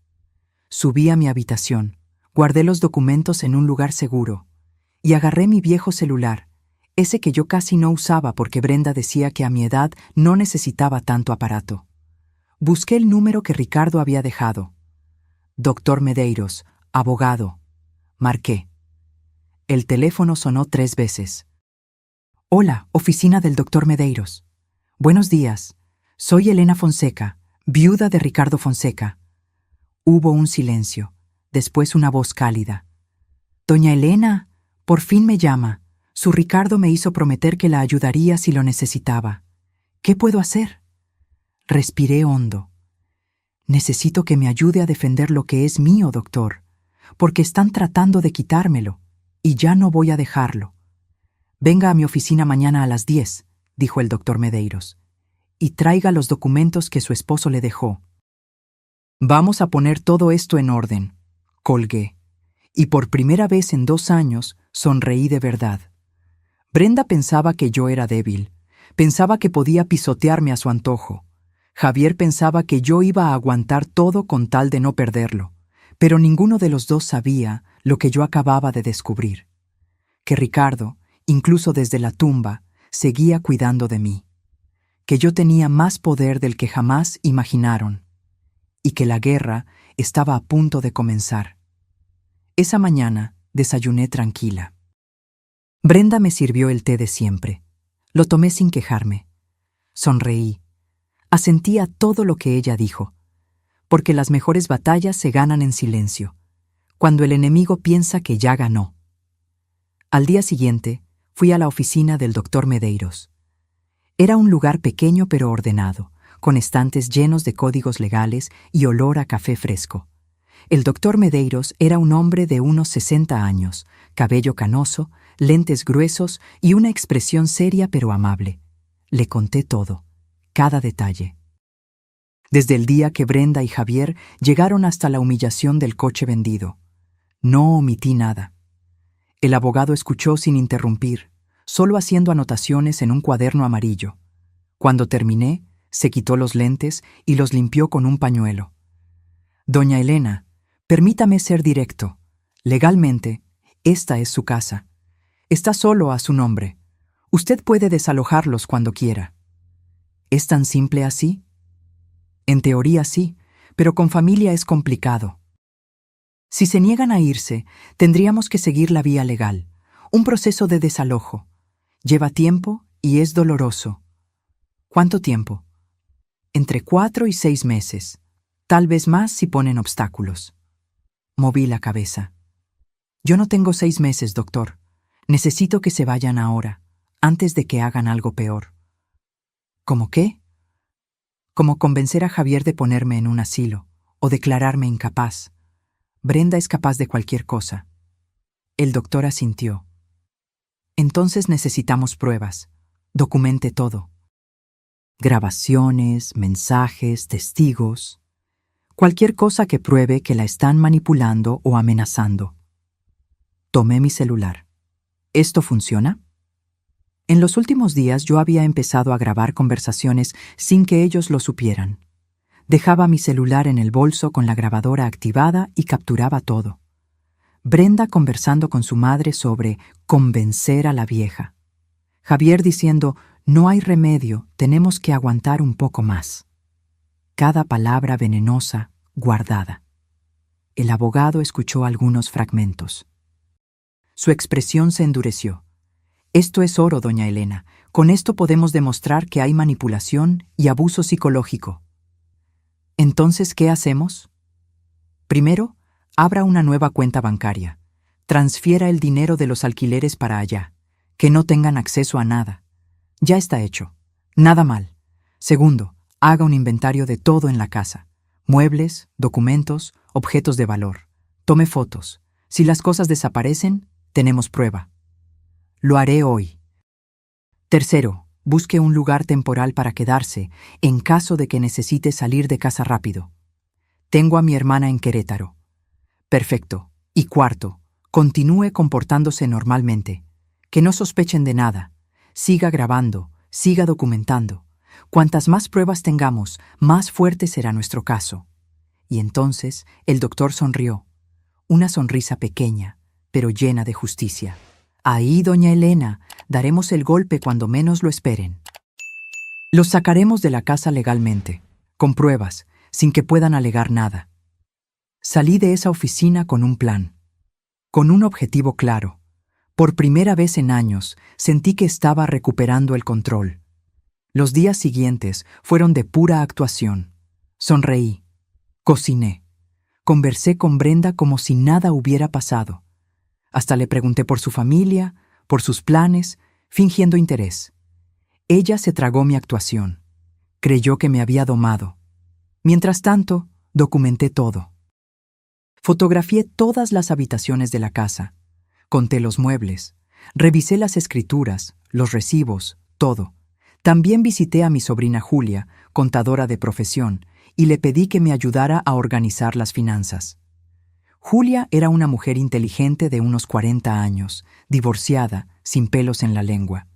Subí a mi habitación, guardé los documentos en un lugar seguro y agarré mi viejo celular, ese que yo casi no usaba porque Brenda decía que a mi edad no necesitaba tanto aparato. Busqué el número que Ricardo había dejado. «Doctor Medeiros, abogado». Marqué. El teléfono sonó 3 veces. «Hola, oficina del doctor Medeiros. Buenos días. Soy Elena Fonseca, viuda de Ricardo Fonseca». Hubo un silencio, después una voz cálida. «Doña Elena, por fin me llama. Su Ricardo me hizo prometer que la ayudaría si lo necesitaba. ¿Qué puedo hacer?» Respiré hondo. «Necesito que me ayude a defender lo que es mío, doctor, porque están tratando de quitármelo, y ya no voy a dejarlo». «Venga a mi oficina mañana a las 10», dijo el doctor Medeiros, «y traiga los documentos que su esposo le dejó». «Vamos a poner todo esto en orden», colgué, y por primera vez en 2 años sonreí de verdad. Brenda pensaba que yo era débil, pensaba que podía pisotearme a su antojo. Javier pensaba que yo iba a aguantar todo con tal de no perderlo, pero ninguno de los dos sabía lo que yo acababa de descubrir. Que Ricardo, incluso desde la tumba, seguía cuidando de mí. Que yo tenía más poder del que jamás imaginaron. Y que la guerra estaba a punto de comenzar. Esa mañana desayuné tranquila. Brenda me sirvió el té de siempre. Lo tomé sin quejarme. Sonreí. Asentí a todo lo que ella dijo. Porque las mejores batallas se ganan en silencio, cuando el enemigo piensa que ya ganó. Al día siguiente, fui a la oficina del doctor Medeiros. Era un lugar pequeño pero ordenado, con estantes llenos de códigos legales y olor a café fresco. El doctor Medeiros era un hombre de unos 60 años, cabello canoso, lentes gruesos y una expresión seria pero amable. Le conté todo, cada detalle. Desde el día que Brenda y Javier llegaron hasta la humillación del coche vendido. No omití nada. El abogado escuchó sin interrumpir, solo haciendo anotaciones en un cuaderno amarillo. Cuando terminé, se quitó los lentes y los limpió con un pañuelo. «Doña Elena, permítame ser directo. Legalmente, esta es su casa. Está solo a su nombre. Usted puede desalojarlos cuando quiera». «¿Es tan simple así?» «En teoría sí, pero con familia es complicado. Si se niegan a irse, tendríamos que seguir la vía legal, un proceso de desalojo. Lleva tiempo y es doloroso». «¿Cuánto tiempo?» «Entre 4 y 6 meses. Tal vez más si ponen obstáculos». Moví la cabeza. «Yo no tengo 6 meses, doctor. Necesito que se vayan ahora, antes de que hagan algo peor». «¿Cómo qué?» «Como convencer a Javier de ponerme en un asilo o declararme incapaz. Brenda es capaz de cualquier cosa». El doctor asintió. «Entonces necesitamos pruebas. Documente todo. Grabaciones, mensajes, testigos. Cualquier cosa que pruebe que la están manipulando o amenazando». Tomé mi celular. ¿Esto funciona? En los últimos días yo había empezado a grabar conversaciones sin que ellos lo supieran. Dejaba mi celular en el bolso con la grabadora activada y capturaba todo. Brenda conversando con su madre sobre convencer a la vieja. Javier diciendo, no hay remedio, tenemos que aguantar un poco más. Cada palabra venenosa, guardada. El abogado escuchó algunos fragmentos. Su expresión se endureció. Esto es oro, doña Elena. Con esto podemos demostrar que hay manipulación y abuso psicológico. Entonces, ¿qué hacemos? Primero, abra una nueva cuenta bancaria. Transfiera el dinero de los alquileres para allá. Que no tengan acceso a nada. Ya está hecho. Nada mal. Segundo, haga un inventario de todo en la casa. Muebles, documentos, objetos de valor. Tome fotos. Si las cosas desaparecen, tenemos prueba. Lo haré hoy. Tercero, busque un lugar temporal para quedarse en caso de que necesite salir de casa rápido. Tengo a mi hermana en Querétaro. Perfecto. Y cuarto, continúe comportándose normalmente. Que no sospechen de nada. Siga grabando, siga documentando. Cuantas más pruebas tengamos, más fuerte será nuestro caso. Y entonces el doctor sonrió. Una sonrisa pequeña, pero llena de justicia. Ahí, doña Elena, daremos el golpe cuando menos lo esperen. Los sacaremos de la casa legalmente, con pruebas, sin que puedan alegar nada. Salí de esa oficina con un plan, con un objetivo claro. Por primera vez en años, sentí que estaba recuperando el control. Los días siguientes fueron de pura actuación. Sonreí, cociné, conversé con Brenda como si nada hubiera pasado. Hasta le pregunté por su familia, por sus planes, fingiendo interés. Ella se tragó mi actuación. Creyó que me había domado. Mientras tanto, documenté todo. Fotografié todas las habitaciones de la casa. Conté los muebles. Revisé las escrituras, los recibos, todo. También visité a mi sobrina Julia, contadora de profesión, y le pedí que me ayudara a organizar las finanzas. Julia era una mujer inteligente de unos 40 años, divorciada, sin pelos en la lengua.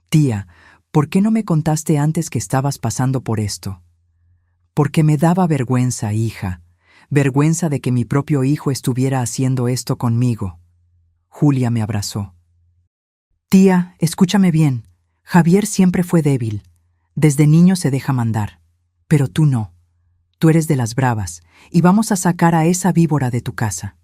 Tía, ¿por qué no me contaste antes que estabas pasando por esto? Porque me daba vergüenza, hija, vergüenza de que mi propio hijo estuviera haciendo esto conmigo. Julia me abrazó. Tía, escúchame bien, Javier siempre fue débil. Desde niño se deja mandar, pero tú no. Tú eres de las bravas, y vamos a sacar a esa víbora de tu casa.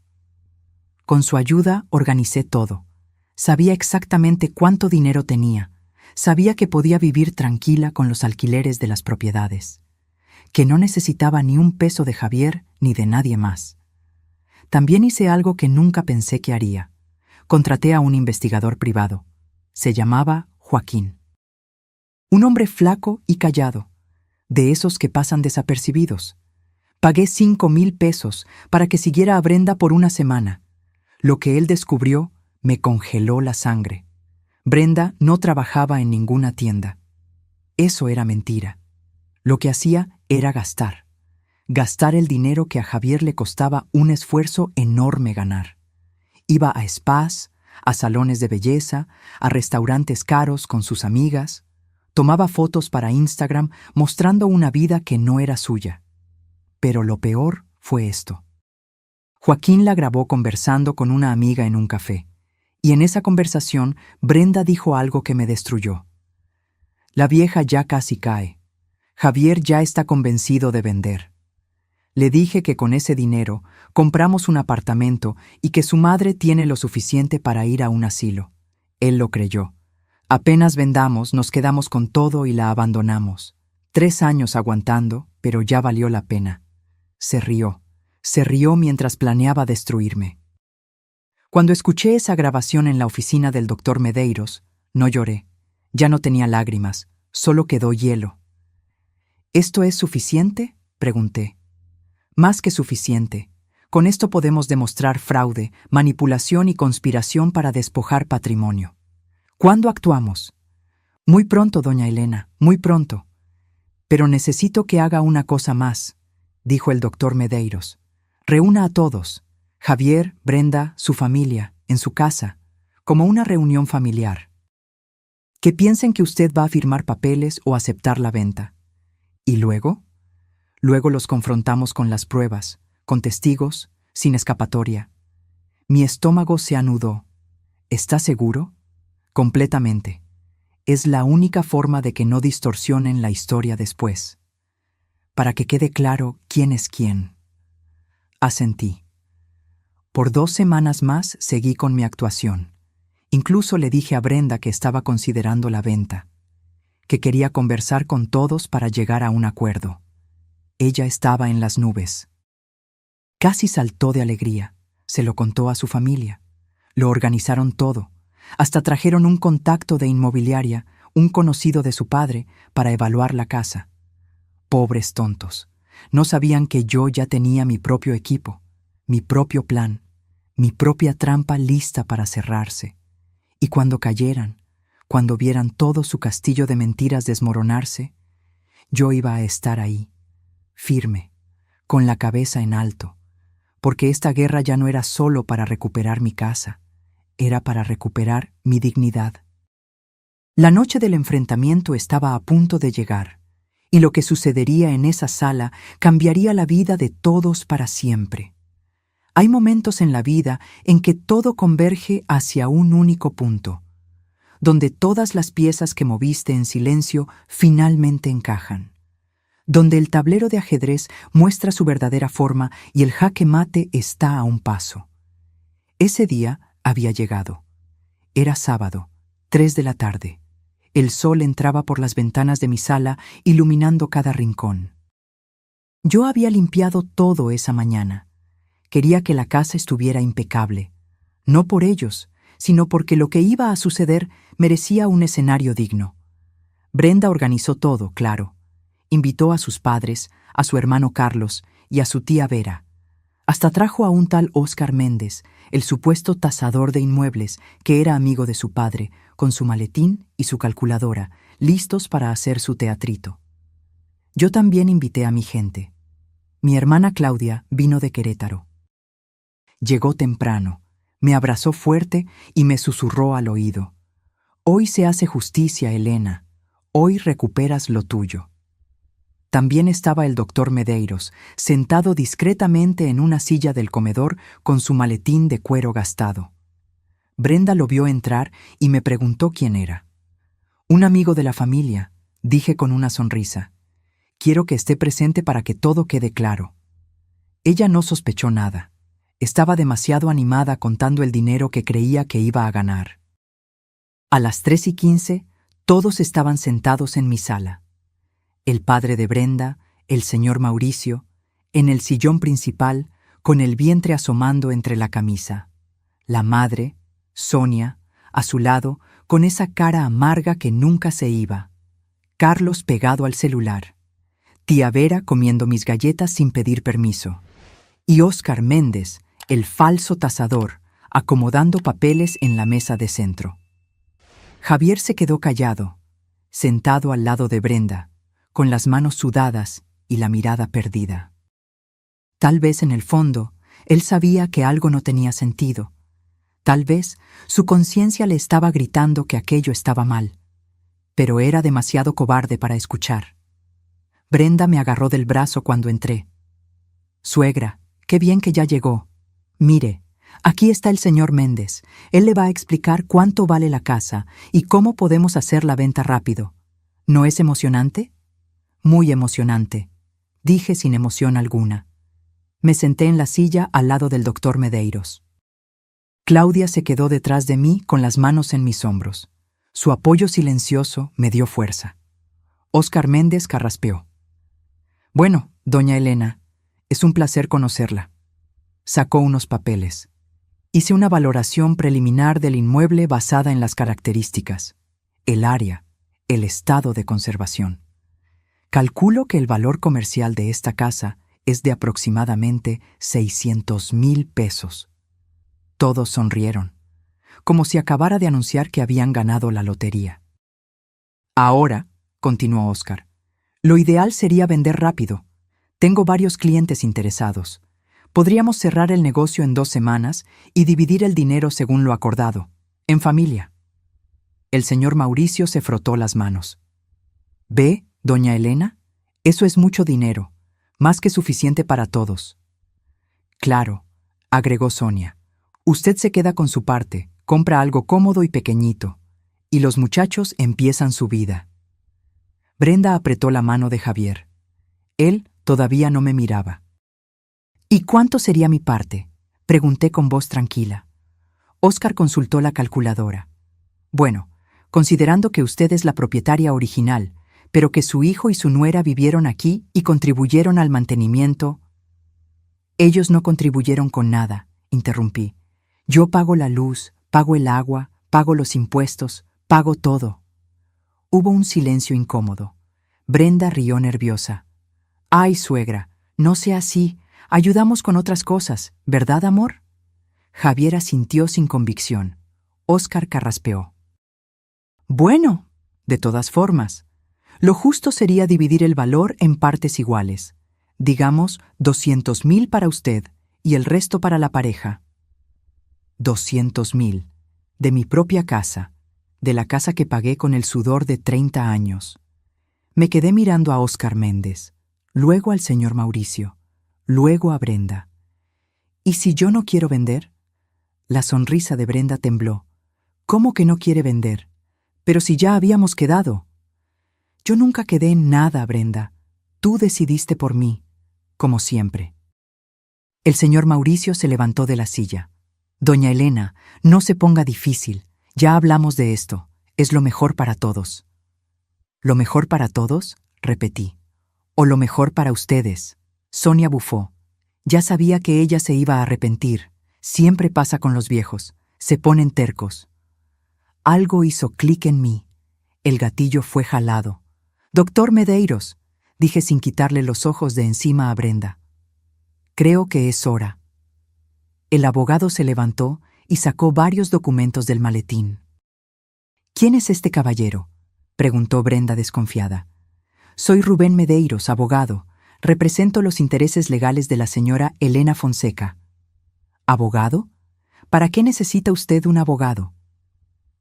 Con su ayuda organicé todo. Sabía exactamente cuánto dinero tenía. Sabía que podía vivir tranquila con los alquileres de las propiedades. Que no necesitaba ni un peso de Javier ni de nadie más. También hice algo que nunca pensé que haría. Contraté a un investigador privado. Se llamaba Joaquín. Un hombre flaco y callado. De esos que pasan desapercibidos. Pagué 5,000 pesos para que siguiera a Brenda por una semana. Lo que él descubrió me congeló la sangre. Brenda no trabajaba en ninguna tienda. Eso era mentira. Lo que hacía era gastar. Gastar el dinero que a Javier le costaba un esfuerzo enorme ganar. Iba a spas, a salones de belleza, a restaurantes caros con sus amigas. Tomaba fotos para Instagram mostrando una vida que no era suya. Pero lo peor fue esto. Joaquín la grabó conversando con una amiga en un café, y en esa conversación Brenda dijo algo que me destruyó. La vieja ya casi cae. Javier ya está convencido de vender. Le dije que con ese dinero compramos un apartamento y que su madre tiene lo suficiente para ir a un asilo. Él lo creyó. Apenas vendamos, nos quedamos con todo y la abandonamos. 3 años aguantando, pero ya valió la pena. Se rió mientras planeaba destruirme. Cuando escuché esa grabación en la oficina del doctor Medeiros, no lloré. Ya no tenía lágrimas, solo quedó hielo. ¿Esto es suficiente?, pregunté. Más que suficiente. Con esto podemos demostrar fraude, manipulación y conspiración para despojar patrimonio. ¿Cuándo actuamos? Muy pronto, doña Elena, muy pronto. Pero necesito que haga una cosa más, dijo el doctor Medeiros. Reúna a todos, Javier, Brenda, su familia, en su casa. como una reunión familiar. Que piensen que usted va a firmar papeles o aceptar la venta. ¿Y luego? Luego los confrontamos con las pruebas, con testigos, sin escapatoria. Mi estómago se anudó. ¿Está seguro? Completamente. Es la única forma de que no distorsionen la historia después. Para que quede claro quién es quién. Asentí. Por 2 semanas más seguí con mi actuación. Incluso le dije a Brenda que estaba considerando la venta, que quería conversar con todos para llegar a un acuerdo. Ella estaba en las nubes. Casi saltó de alegría. Se lo contó a su familia. Lo organizaron todo. Hasta trajeron un contacto de inmobiliaria, un conocido de su padre, para evaluar la casa. Pobres tontos. No sabían que yo ya tenía mi propio equipo, mi propio plan, mi propia trampa lista para cerrarse. Y cuando cayeran, cuando vieran todo su castillo de mentiras desmoronarse, yo iba a estar ahí, firme, con la cabeza en alto, porque esta guerra ya no era solo para recuperar mi casa, era para recuperar mi dignidad. La noche del enfrentamiento estaba a punto de llegar, y lo que sucedería en esa sala cambiaría la vida de todos para siempre. Hay momentos en la vida en que todo converge hacia un único punto, donde todas las piezas que moviste en silencio finalmente encajan, donde el tablero de ajedrez muestra su verdadera forma y el jaque mate está a un paso. Ese día había llegado. Era sábado, 3 de la tarde. El sol entraba por las ventanas de mi sala, iluminando cada rincón. Yo había limpiado todo esa mañana. Quería que la casa estuviera impecable, no por ellos, sino porque lo que iba a suceder merecía un escenario digno. Brenda organizó todo, claro. Invitó a sus padres, a su hermano Carlos y a su tía Vera. Hasta trajo a un tal Óscar Méndez, el supuesto tasador de inmuebles, que era amigo de su padre, con su maletín y su calculadora, listos para hacer su teatrito. Yo también invité a mi gente. Mi hermana Claudia vino de Querétaro. Llegó temprano, me abrazó fuerte y me susurró al oído. Hoy se hace justicia, Elena. Hoy recuperas lo tuyo. También estaba el doctor Medeiros, sentado discretamente en una silla del comedor con su maletín de cuero gastado. Brenda lo vio entrar y me preguntó quién era. Un amigo de la familia, dije con una sonrisa. Quiero que esté presente para que todo quede claro. Ella no sospechó nada. Estaba demasiado animada contando el dinero que creía que iba a ganar. A las 3:15, todos estaban sentados en mi sala. El padre de Brenda, el señor Mauricio, en el sillón principal, con el vientre asomando entre la camisa. La madre, Sonia, a su lado, con esa cara amarga que nunca se iba. Carlos pegado al celular. Tía Vera comiendo mis galletas sin pedir permiso. Y Óscar Méndez, el falso tasador, acomodando papeles en la mesa de centro. Javier se quedó callado, sentado al lado de Brenda, con las manos sudadas y la mirada perdida. Tal vez en el fondo, él sabía que algo no tenía sentido. Tal vez su conciencia le estaba gritando que aquello estaba mal, pero era demasiado cobarde para escuchar. Brenda me agarró del brazo cuando entré. Suegra, qué bien que ya llegó. Mire, aquí está el señor Méndez. Él le va a explicar cuánto vale la casa y cómo podemos hacer la venta rápido. ¿No es emocionante? Muy emocionante, dije sin emoción alguna. Me senté en la silla al lado del doctor Medeiros. Claudia se quedó detrás de mí con las manos en mis hombros. Su apoyo silencioso me dio fuerza. Óscar Méndez carraspeó. Bueno, doña Elena, es un placer conocerla. Sacó unos papeles. Hice una valoración preliminar del inmueble basada en las características, el área, el estado de conservación. Calculo que el valor comercial de esta casa es de aproximadamente 600,000 pesos. Todos sonrieron, como si acabara de anunciar que habían ganado la lotería. Ahora, continuó Óscar, lo ideal sería vender rápido. Tengo varios clientes interesados. Podríamos cerrar el negocio en 2 semanas y dividir el dinero según lo acordado. En familia. El señor Mauricio se frotó las manos. ¿Ve, doña Elena? Eso es mucho dinero, más que suficiente para todos. Claro, agregó Sonia. Usted se queda con su parte, compra algo cómodo y pequeñito, y los muchachos empiezan su vida. Brenda apretó la mano de Javier. Él todavía no me miraba. ¿Y cuánto sería mi parte?, pregunté con voz tranquila. Óscar consultó la calculadora. Bueno, considerando que usted es la propietaria original, pero que su hijo y su nuera vivieron aquí y contribuyeron al mantenimiento. Ellos no contribuyeron con nada, interrumpí. Yo pago la luz, pago el agua, pago los impuestos, pago todo. Hubo un silencio incómodo. Brenda rió nerviosa. Ay, suegra, no sea así. Ayudamos con otras cosas, ¿verdad, amor? Javier asintió sin convicción. Óscar carraspeó. Bueno, de todas formas, lo justo sería dividir el valor en partes iguales. Digamos, 200,000 para usted y el resto para la pareja. 200,000. De mi propia casa, de la casa que pagué con el sudor de 30 años. Me quedé mirando a Óscar Méndez, luego al señor Mauricio, luego a Brenda. ¿Y si yo no quiero vender? La sonrisa de Brenda tembló. ¿Cómo que no quiere vender? Pero si ya habíamos quedado. Yo nunca quedé en nada, Brenda. Tú decidiste por mí, como siempre. El señor Mauricio se levantó de la silla. Doña Elena, no se ponga difícil. Ya hablamos de esto. Es lo mejor para todos. ¿Lo mejor para todos?, repetí. ¿O lo mejor para ustedes? Sonia bufó. Ya sabía que ella se iba a arrepentir. Siempre pasa con los viejos. Se ponen tercos. Algo hizo clic en mí. El gatillo fue jalado. «Doctor Medeiros», dije sin quitarle los ojos de encima a Brenda. «Creo que es hora». El abogado se levantó y sacó varios documentos del maletín. «¿Quién es este caballero?», preguntó Brenda desconfiada. «Soy Rubén Medeiros, abogado. Represento los intereses legales de la señora Elena Fonseca». «¿Abogado? ¿Para qué necesita usted un abogado?»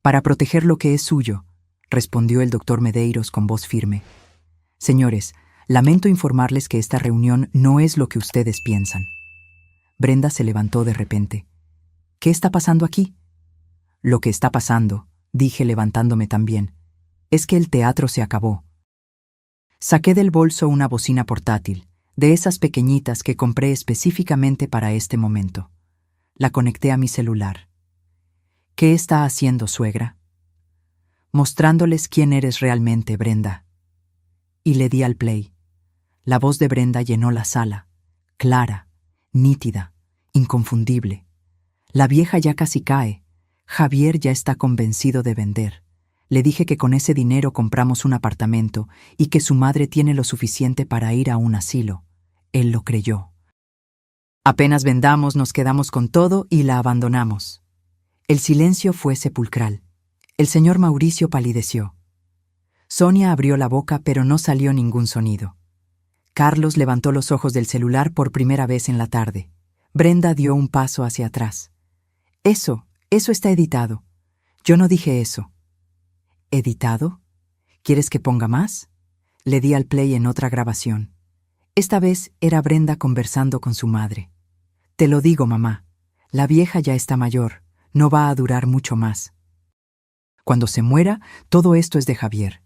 «Para proteger lo que es suyo», respondió el doctor Medeiros con voz firme. «Señores, lamento informarles que esta reunión no es lo que ustedes piensan». Brenda se levantó de repente. «¿Qué está pasando aquí?» «Lo que está pasando», dije levantándome también, «es que el teatro se acabó». Saqué del bolso una bocina portátil, de esas pequeñitas que compré específicamente para este momento. La conecté a mi celular. «¿Qué está haciendo, suegra?» «Mostrándoles quién eres realmente, Brenda». Y le di al play. La voz de Brenda llenó la sala, clara, nítida, inconfundible. La vieja ya casi cae. Javier ya está convencido de vender. Le dije que con ese dinero compramos un apartamento y que su madre tiene lo suficiente para ir a un asilo. Él lo creyó. Apenas vendamos, nos quedamos con todo y la abandonamos. El silencio fue sepulcral. El señor Mauricio palideció. Sonia abrió la boca, pero no salió ningún sonido. Carlos levantó los ojos del celular por primera vez en la tarde. Brenda dio un paso hacia atrás. Eso está editado. Yo no dije eso». «¿Editado? ¿Quieres que ponga más?» Le di al play en otra grabación. Esta vez era Brenda conversando con su madre. «Te lo digo, mamá. La vieja ya está mayor. No va a durar mucho más. Cuando se muera, todo esto es de Javier.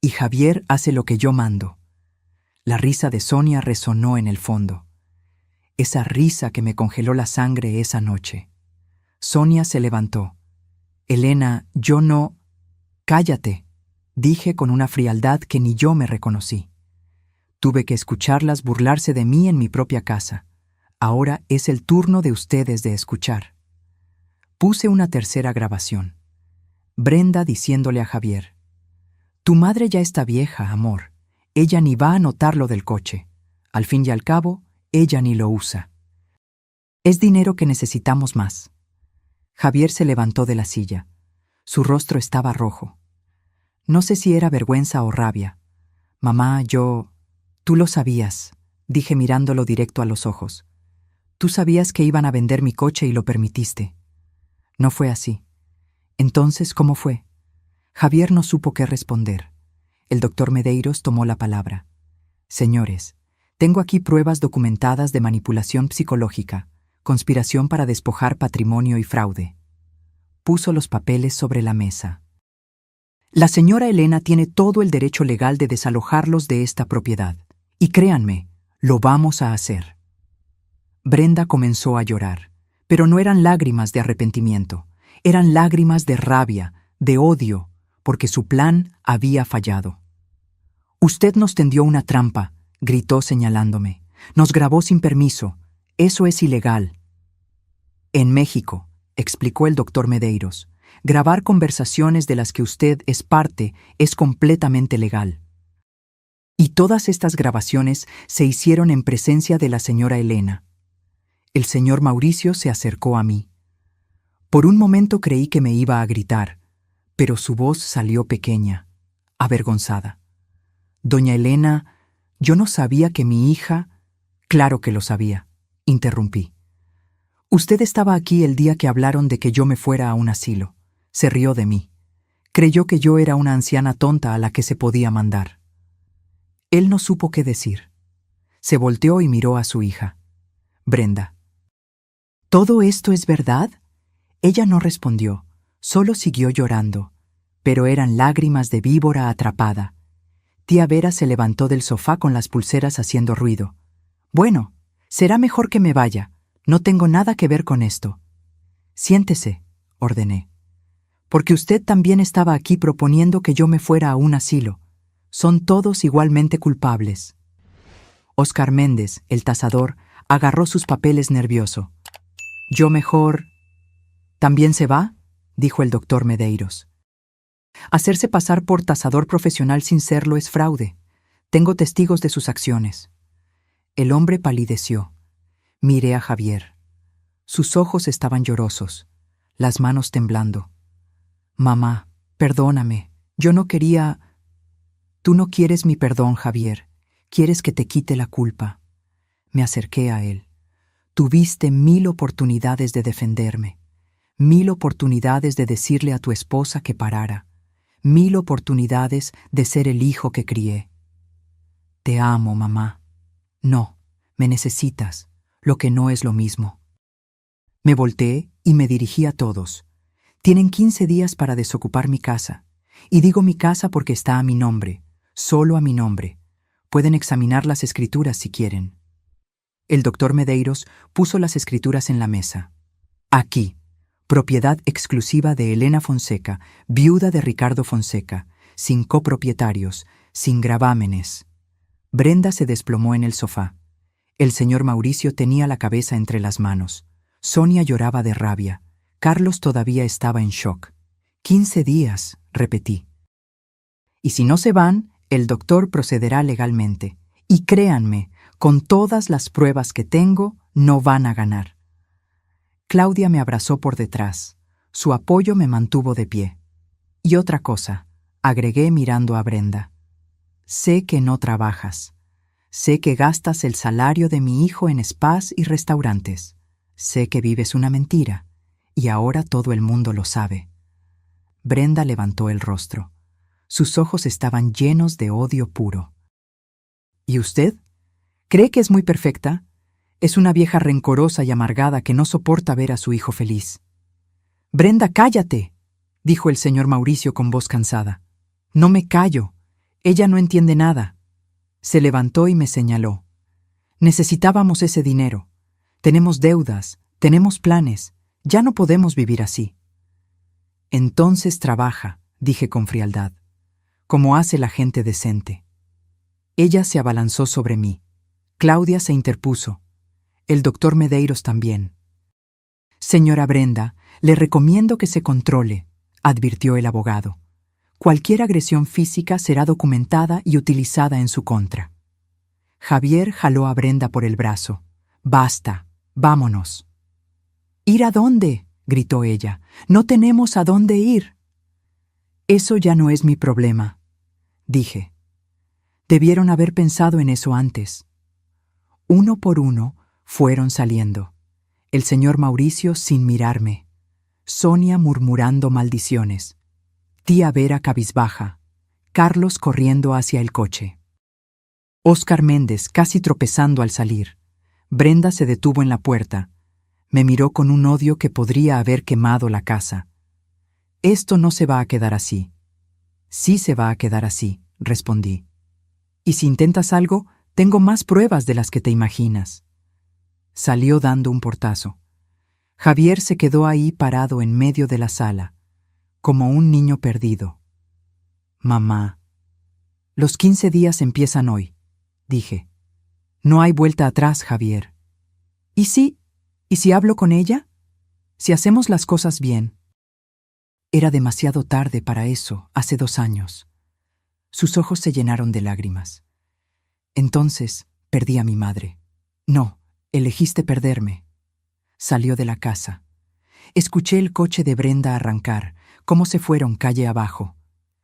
Y Javier hace lo que yo mando». La risa de Sonia resonó en el fondo. Esa risa que me congeló la sangre esa noche. Sonia se levantó. «Elena, yo no...» «Cállate», dije con una frialdad que ni yo me reconocí. Tuve que escucharlas burlarse de mí en mi propia casa. Ahora es el turno de ustedes de escuchar. Puse una tercera grabación. Brenda diciéndole a Javier: «Tu madre ya está vieja, amor. Ella ni va a notar lo del coche. Al fin y al cabo, ella ni lo usa. Es dinero que necesitamos más». Javier se levantó de la silla. Su rostro estaba rojo. No sé si era vergüenza o rabia. «Mamá, yo...» «Tú lo sabías», dije mirándolo directo a los ojos. «Tú sabías que iban a vender mi coche y lo permitiste». «No fue así. Entonces, ¿cómo fue? Javier no supo qué responder. El doctor Medeiros tomó la palabra. Señores, tengo aquí pruebas documentadas de manipulación psicológica, conspiración para despojar patrimonio y fraude. Puso los papeles sobre la mesa. La señora Elena tiene todo el derecho legal de desalojarlos de esta propiedad. Y créanme, lo vamos a hacer. Brenda comenzó a llorar, pero no eran lágrimas de arrepentimiento, eran lágrimas de rabia, de odio, porque su plan había fallado. Usted nos tendió una trampa, gritó señalándome. Nos grabó sin permiso. Eso es ilegal. En México, explicó el doctor Medeiros, grabar conversaciones de las que usted es parte es completamente legal. Y todas estas grabaciones se hicieron en presencia de la señora Elena. El señor Mauricio se acercó a mí. Por un momento creí que me iba a gritar, pero su voz salió pequeña, avergonzada. Doña Elena, yo no sabía que mi hija... Claro que lo sabía, interrumpí. Usted estaba aquí el día que hablaron de que yo me fuera a un asilo. Se rió de mí. Creyó que yo era una anciana tonta a la que se podía mandar. Él no supo qué decir. Se volteó y miró a su hija. Brenda. ¿Todo esto es verdad? Ella no respondió, solo siguió llorando, pero eran lágrimas de víbora atrapada. Tía Vera se levantó del sofá con las pulseras haciendo ruido. Bueno, será mejor que me vaya. No tengo nada que ver con esto. Siéntese, ordené. Porque usted también estaba aquí proponiendo que yo me fuera a un asilo. Son todos igualmente culpables. Óscar Méndez, el tasador, agarró sus papeles nervioso. Yo mejor... ¿También se va? Dijo el doctor Medeiros. Hacerse pasar por tasador profesional sin serlo es fraude. Tengo testigos de sus acciones. El hombre palideció. Miré a Javier. Sus ojos estaban llorosos, las manos temblando. Mamá, perdóname. Yo no quería... Tú no quieres mi perdón, Javier. Quieres que te quite la culpa. Me acerqué a él. Tuviste 1000 oportunidades de defenderme. 1000 oportunidades de decirle a tu esposa que parara. 1000 oportunidades de ser el hijo que crié. Te amo, mamá. No, me necesitas, lo que no es lo mismo. Me volteé y me dirigí a todos. Tienen 15 días para desocupar mi casa. Y digo mi casa porque está a mi nombre, solo a mi nombre. Pueden examinar las escrituras si quieren. El doctor Medeiros puso las escrituras en la mesa. Aquí, propiedad exclusiva de Elena Fonseca, viuda de Ricardo Fonseca, sin copropietarios, sin gravámenes. Brenda se desplomó en el sofá. El señor Mauricio tenía la cabeza entre las manos. Sonia lloraba de rabia. Carlos todavía estaba en shock. 15 días, repetí. Y si no se van, el doctor procederá legalmente. Y créanme, con todas las pruebas que tengo, no van a ganar. Claudia me abrazó por detrás. Su apoyo me mantuvo de pie. Y otra cosa, agregué mirando a Brenda. Sé que no trabajas. Sé que gastas el salario de mi hijo en spas y restaurantes. Sé que vives una mentira. Y ahora todo el mundo lo sabe. Brenda levantó el rostro. Sus ojos estaban llenos de odio puro. ¿Y usted? ¿Cree que es muy perfecta? Es una vieja rencorosa y amargada que no soporta ver a su hijo feliz. Brenda, cállate, dijo el señor Mauricio con voz cansada. No me callo. Ella no entiende nada. Se levantó y me señaló. Necesitábamos ese dinero. Tenemos deudas, tenemos planes. Ya no podemos vivir así. Entonces trabaja, dije con frialdad, como hace la gente decente. Ella se abalanzó sobre mí. Claudia se interpuso. El doctor Medeiros también. Señora Brenda, le recomiendo que se controle, advirtió el abogado. Cualquier agresión física será documentada y utilizada en su contra. Javier jaló a Brenda por el brazo. Basta, vámonos. ¿Ir a dónde?, gritó ella. No tenemos a dónde ir. Eso ya no es mi problema, dije. Debieron haber pensado en eso antes. Uno por uno fueron saliendo. El señor Mauricio sin mirarme. Sonia murmurando maldiciones, tía Vera cabizbaja, Carlos corriendo hacia el coche. Óscar Méndez casi tropezando al salir. Brenda se detuvo en la puerta. Me miró con un odio que podría haber quemado la casa. Esto no se va a quedar así. Sí se va a quedar así, respondí. Y si intentas algo, tengo más pruebas de las que te imaginas. Salió dando un portazo. Javier se quedó ahí parado en medio de la sala, como un niño perdido. Mamá. Los 15 días empiezan hoy, dije. No hay vuelta atrás, Javier. ¿Y si hablo con ella? Si hacemos las cosas bien. Era demasiado tarde para eso, hace 2 años. Sus ojos se llenaron de lágrimas. Entonces, perdí a mi madre. No, elegiste perderme. Salió de la casa. Escuché el coche de Brenda arrancar, cómo se fueron calle abajo.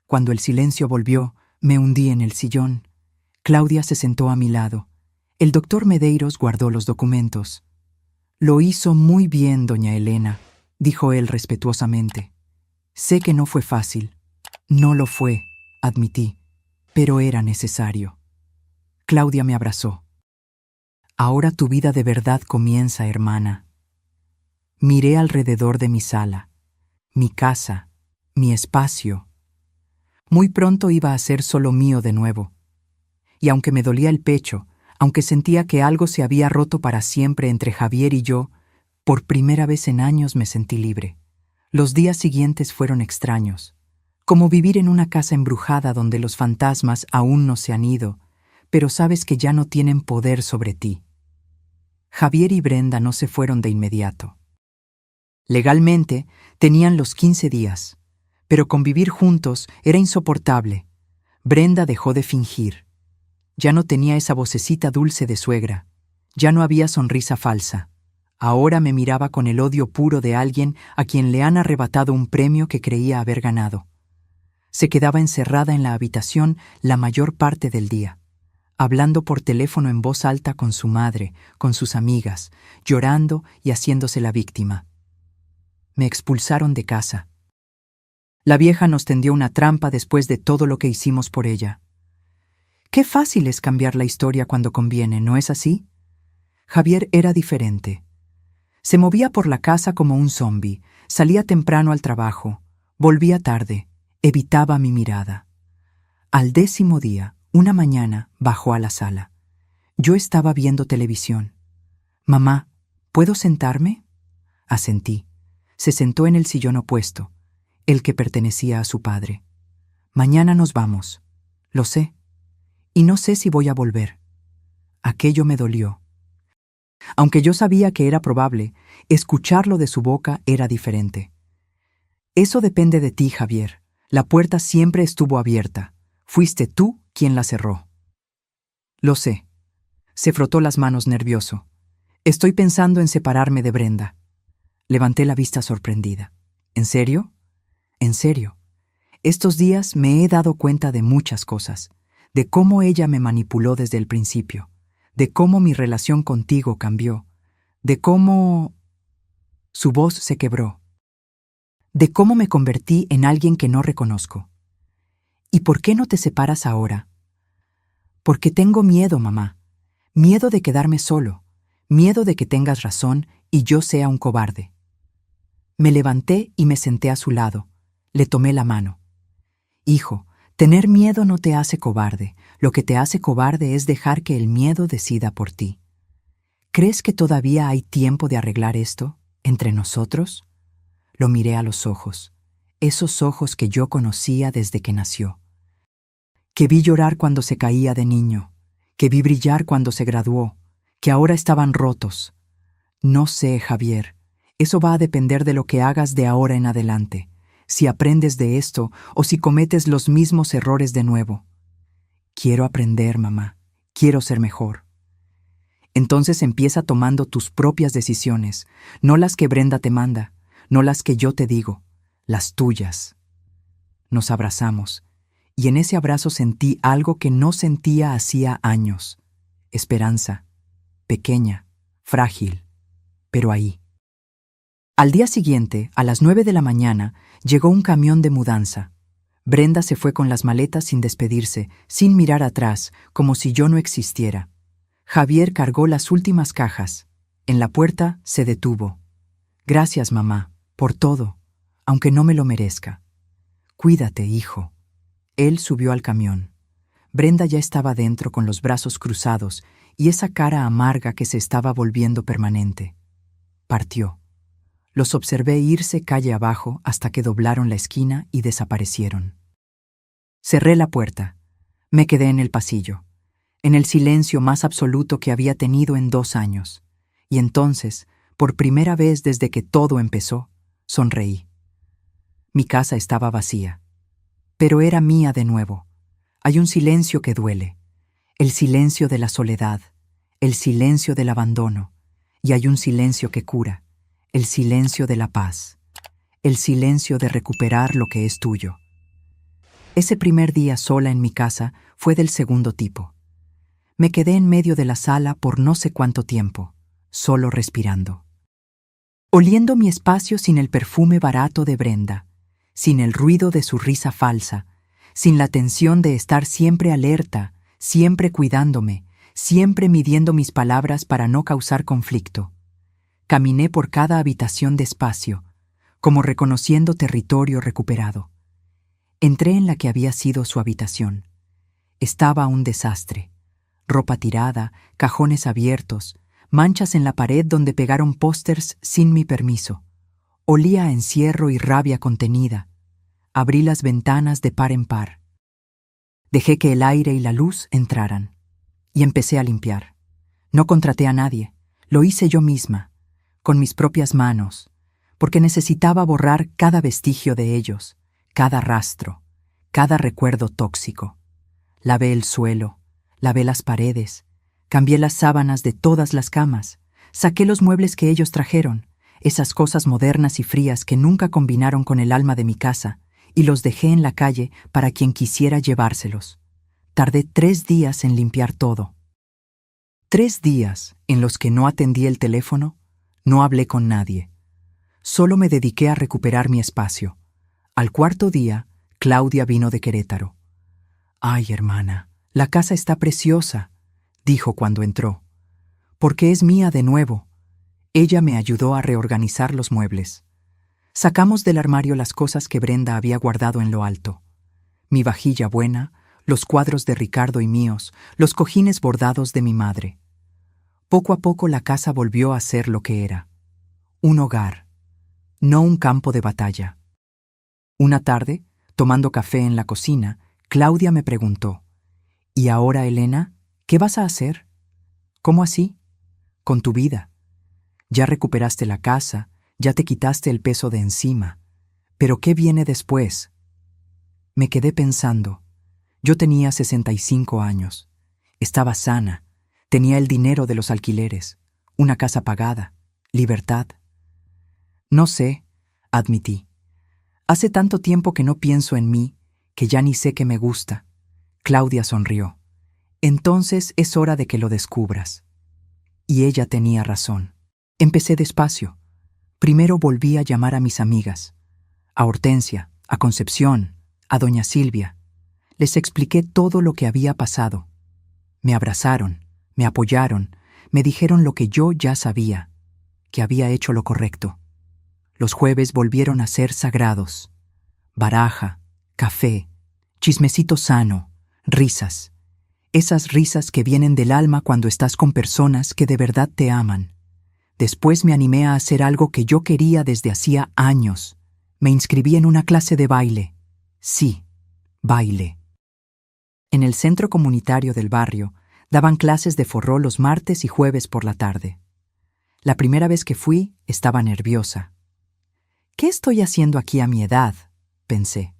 Cuando el silencio volvió, me hundí en el sillón. Claudia se sentó a mi lado. El doctor Medeiros guardó los documentos. Lo hizo muy bien, doña Elena, dijo él respetuosamente. Sé que no fue fácil. No lo fue, admití, pero era necesario. Claudia me abrazó. Ahora tu vida de verdad comienza, hermana. Miré alrededor de mi sala, mi casa, mi espacio. Muy pronto iba a ser solo mío de nuevo. Y aunque me dolía el pecho, aunque sentía que algo se había roto para siempre entre Javier y yo, por primera vez en años me sentí libre. Los días siguientes fueron extraños, como vivir en una casa embrujada donde los fantasmas aún no se han ido, pero sabes que ya no tienen poder sobre ti. Javier y Brenda no se fueron de inmediato. Legalmente tenían los 15 días, pero convivir juntos era insoportable. Brenda dejó de fingir. Ya no tenía esa vocecita dulce de suegra. Ya no había sonrisa falsa. Ahora me miraba con el odio puro de alguien a quien le han arrebatado un premio que creía haber ganado. Se quedaba encerrada en la habitación la mayor parte del día, hablando por teléfono en voz alta con su madre, con sus amigas, llorando y haciéndose la víctima. Me expulsaron de casa. La vieja nos tendió una trampa después de todo lo que hicimos por ella. Qué fácil es cambiar la historia cuando conviene, ¿no es así? Javier era diferente. Se movía por la casa como un zombi, salía temprano al trabajo, volvía tarde, evitaba mi mirada. Al 10º día, una mañana, bajó a la sala. Yo estaba viendo televisión. «Mamá, ¿puedo sentarme?» Asentí. Se sentó en el sillón opuesto, el que pertenecía a su padre. «Mañana nos vamos. Lo sé. Y no sé si voy a volver». Aquello me dolió. Aunque yo sabía que era probable, escucharlo de su boca era diferente. «Eso depende de ti, Javier. La puerta siempre estuvo abierta. Fuiste tú quien la cerró». «Lo sé». Se frotó las manos nervioso. «Estoy pensando en separarme de Brenda». Levanté la vista sorprendida. «¿En serio?» «En serio. Estos días me he dado cuenta de muchas cosas, de cómo ella me manipuló desde el principio, de cómo mi relación contigo cambió, de cómo...» Su voz se quebró. «De cómo me convertí en alguien que no reconozco. ¿Y por qué no te separas ahora?» «Porque tengo miedo, mamá. Miedo de quedarme solo. Miedo de que tengas razón y yo sea un cobarde». Me levanté y me senté a su lado. Le tomé la mano. «Hijo, tener miedo no te hace cobarde. Lo que te hace cobarde es dejar que el miedo decida por ti. ¿Crees que todavía hay tiempo de arreglar esto, entre nosotros?» Lo miré a los ojos, esos ojos que yo conocía desde que nació. Que vi llorar cuando se caía de niño, que vi brillar cuando se graduó, que ahora estaban rotos. No sé, Javier, eso va a depender de lo que hagas de ahora en adelante, si aprendes de esto o si cometes los mismos errores de nuevo. Quiero aprender, mamá, quiero ser mejor. Entonces empieza tomando tus propias decisiones, no las que Brenda te manda, no las que yo te digo, las tuyas. Nos abrazamos, y en ese abrazo sentí algo que no sentía hacía años. Esperanza, pequeña, frágil, pero ahí. Al día siguiente, a las 9 de la mañana, llegó un camión de mudanza. Brenda se fue con las maletas sin despedirse, sin mirar atrás, como si yo no existiera. Javier cargó las últimas cajas. En la puerta se detuvo. Gracias, mamá, por todo, aunque no me lo merezca. Cuídate, hijo. Él subió al camión. Brenda ya estaba dentro con los brazos cruzados y esa cara amarga que se estaba volviendo permanente. Partió. Los observé irse calle abajo hasta que doblaron la esquina y desaparecieron. Cerré la puerta. Me quedé en el pasillo, en el silencio más absoluto que había tenido en 2 años. Y entonces, por primera vez desde que todo empezó, sonreí. Mi casa estaba vacía, pero era mía de nuevo. Hay un silencio que duele, el silencio de la soledad, el silencio del abandono, y hay un silencio que cura, el silencio de la paz, el silencio de recuperar lo que es tuyo. Ese primer día sola en mi casa fue del segundo tipo. Me quedé en medio de la sala por no sé cuánto tiempo, solo respirando. Oliendo mi espacio sin el perfume barato de Brenda, sin el ruido de su risa falsa, sin la tensión de estar siempre alerta, siempre cuidándome, siempre midiendo mis palabras para no causar conflicto. Caminé por cada habitación despacio, como reconociendo territorio recuperado. Entré en la que había sido su habitación. Estaba un desastre. Ropa tirada, cajones abiertos, manchas en la pared donde pegaron pósters sin mi permiso. Olía a encierro y rabia contenida. Abrí las ventanas de par en par. Dejé que el aire y la luz entraran. Y empecé a limpiar. No contraté a nadie. Lo hice yo misma, con mis propias manos, porque necesitaba borrar cada vestigio de ellos, cada rastro, cada recuerdo tóxico. Lavé el suelo, lavé las paredes, cambié las sábanas de todas las camas, saqué los muebles que ellos trajeron, esas cosas modernas y frías que nunca combinaron con el alma de mi casa, y los dejé en la calle para quien quisiera llevárselos. Tardé 3 días en limpiar todo. 3 días en los que no atendí el teléfono, no hablé con nadie. Solo me dediqué a recuperar mi espacio. Al 4.º día, Claudia vino de Querétaro. «Ay, hermana, la casa está preciosa», dijo cuando entró. «Porque es mía de nuevo». Ella me ayudó a reorganizar los muebles. Sacamos del armario las cosas que Brenda había guardado en lo alto. Mi vajilla buena, los cuadros de Ricardo y míos, los cojines bordados de mi madre. Poco a poco la casa volvió a ser lo que era. Un hogar, no un campo de batalla. Una tarde, tomando café en la cocina, Claudia me preguntó: «¿Y ahora, Elena, qué vas a hacer?» «¿Cómo así?» «Con tu vida. Ya recuperaste la casa, ya te quitaste el peso de encima. ¿Pero qué viene después?» Me quedé pensando. Yo tenía 65 años. Estaba sana. Tenía el dinero de los alquileres, una casa pagada, libertad. «No sé», admití. «Hace tanto tiempo que no pienso en mí, que ya ni sé qué me gusta». Claudia sonrió. «Entonces es hora de que lo descubras». Y ella tenía razón. Empecé despacio. Primero volví a llamar a mis amigas, a Hortensia, a Concepción, a doña Silvia. Les expliqué todo lo que había pasado. Me abrazaron, me apoyaron, me dijeron lo que yo ya sabía, que había hecho lo correcto. Los jueves volvieron a ser sagrados. Baraja, café, chismecito sano, risas. Esas risas que vienen del alma cuando estás con personas que de verdad te aman. Después me animé a hacer algo que yo quería desde hacía años. Me inscribí en una clase de baile. Sí, baile. En el centro comunitario del barrio daban clases de forró los martes y jueves por la tarde. La primera vez que fui, estaba nerviosa. «¿Qué estoy haciendo aquí a mi edad?», pensé.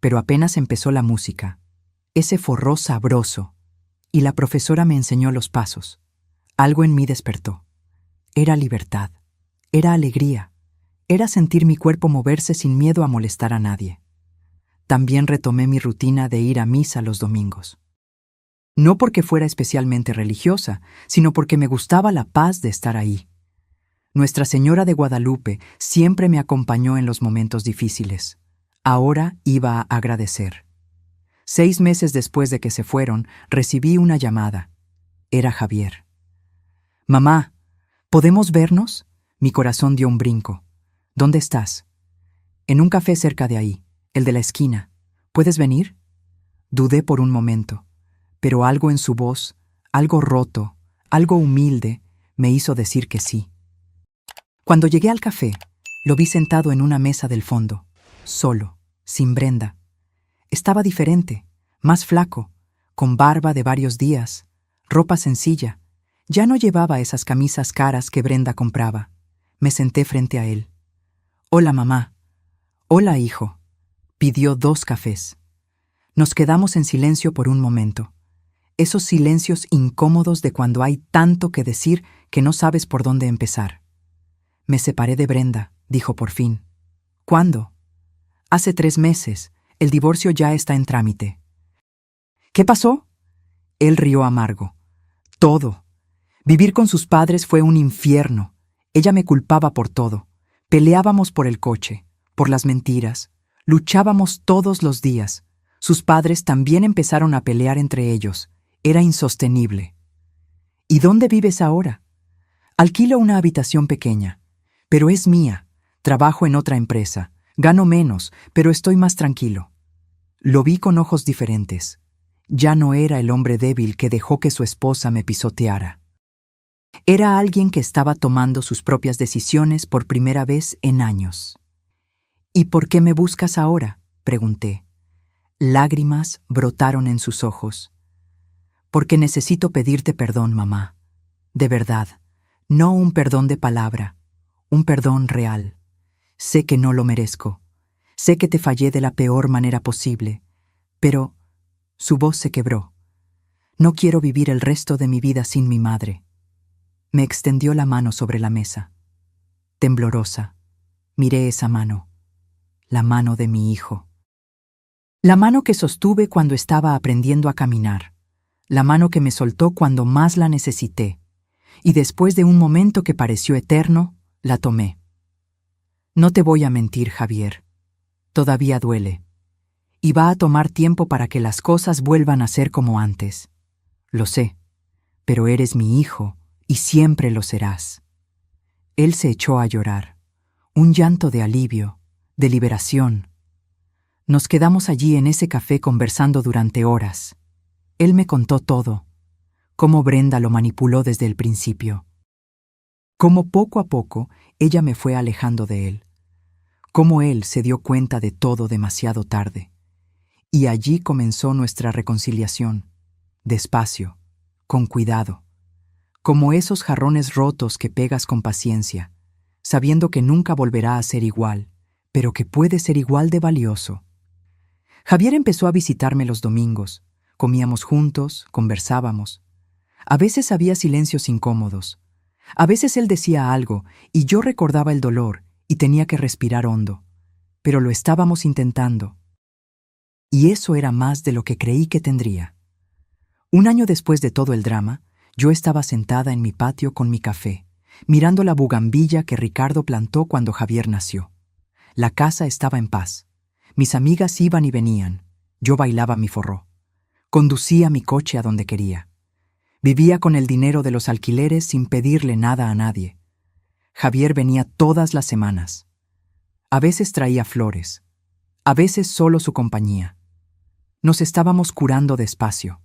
Pero apenas empezó la música, ese forró sabroso, y la profesora me enseñó los pasos. Algo en mí despertó. Era libertad, era alegría, era sentir mi cuerpo moverse sin miedo a molestar a nadie. También retomé mi rutina de ir a misa los domingos. No porque fuera especialmente religiosa, sino porque me gustaba la paz de estar ahí. Nuestra Señora de Guadalupe siempre me acompañó en los momentos difíciles. Ahora iba a agradecer. 6 meses después de que se fueron, recibí una llamada. Era Javier. «Mamá, ¿podemos vernos?» Mi corazón dio un brinco. «¿Dónde estás?» «En un café cerca de ahí, el de la esquina. ¿Puedes venir?» Dudé por un momento, pero algo en su voz, algo roto, algo humilde, me hizo decir que sí. Cuando llegué al café, lo vi sentado en una mesa del fondo, solo, sin Brenda. Estaba diferente, más flaco, con barba de varios días, ropa sencilla. Ya no llevaba esas camisas caras que Brenda compraba. Me senté frente a él. «Hola, mamá». «Hola, hijo». Pidió 2 cafés. Nos quedamos en silencio por un momento. Esos silencios incómodos de cuando hay tanto que decir que no sabes por dónde empezar. «Me separé de Brenda», dijo por fin. «¿Cuándo?» «Hace 3 meses. El divorcio ya está en trámite». «¿Qué pasó?» Él rió amargo. «Todo. Vivir con sus padres fue un infierno. Ella me culpaba por todo. Peleábamos por el coche, por las mentiras. Luchábamos todos los días. Sus padres también empezaron a pelear entre ellos. Era insostenible». «¿Y dónde vives ahora?» «Alquilo una habitación pequeña. Pero es mía. Trabajo en otra empresa. Gano menos, pero estoy más tranquilo». Lo vi con ojos diferentes. Ya no era el hombre débil que dejó que su esposa me pisoteara. Era alguien que estaba tomando sus propias decisiones por primera vez en años. «¿Y por qué me buscas ahora?», pregunté. Lágrimas brotaron en sus ojos. «Porque necesito pedirte perdón, mamá. De verdad, no un perdón de palabra, un perdón real. Sé que no lo merezco. Sé que te fallé de la peor manera posible, pero…» Su voz se quebró. «No quiero vivir el resto de mi vida sin mi madre». Me extendió la mano sobre la mesa. Temblorosa, miré esa mano, la mano de mi hijo. La mano que sostuve cuando estaba aprendiendo a caminar, la mano que me soltó cuando más la necesité, y después de un momento que pareció eterno, la tomé. «No te voy a mentir, Javier. Todavía duele. Y va a tomar tiempo para que las cosas vuelvan a ser como antes. Lo sé, pero eres mi hijo y siempre lo serás». Él se echó a llorar, un llanto de alivio, de liberación. Nos quedamos allí en ese café conversando durante horas. Él me contó todo, cómo Brenda lo manipuló desde el principio, cómo poco a poco ella me fue alejando de él, cómo él se dio cuenta de todo demasiado tarde. Y allí comenzó nuestra reconciliación, despacio, con cuidado, como esos jarrones rotos que pegas con paciencia, sabiendo que nunca volverá a ser igual, pero que puede ser igual de valioso. Javier empezó a visitarme los domingos, comíamos juntos, conversábamos. A veces había silencios incómodos. A veces él decía algo y yo recordaba el dolor y tenía que respirar hondo, pero lo estábamos intentando. Y eso era más de lo que creí que tendría. Un año después de todo el drama, yo estaba sentada en mi patio con mi café, mirando la bugambilla que Ricardo plantó cuando Javier nació. La casa estaba en paz. Mis amigas iban y venían. Yo bailaba mi forró. Conducía mi coche a donde quería. Vivía con el dinero de los alquileres sin pedirle nada a nadie. Javier venía todas las semanas. A veces traía flores, a veces solo su compañía. Nos estábamos curando despacio,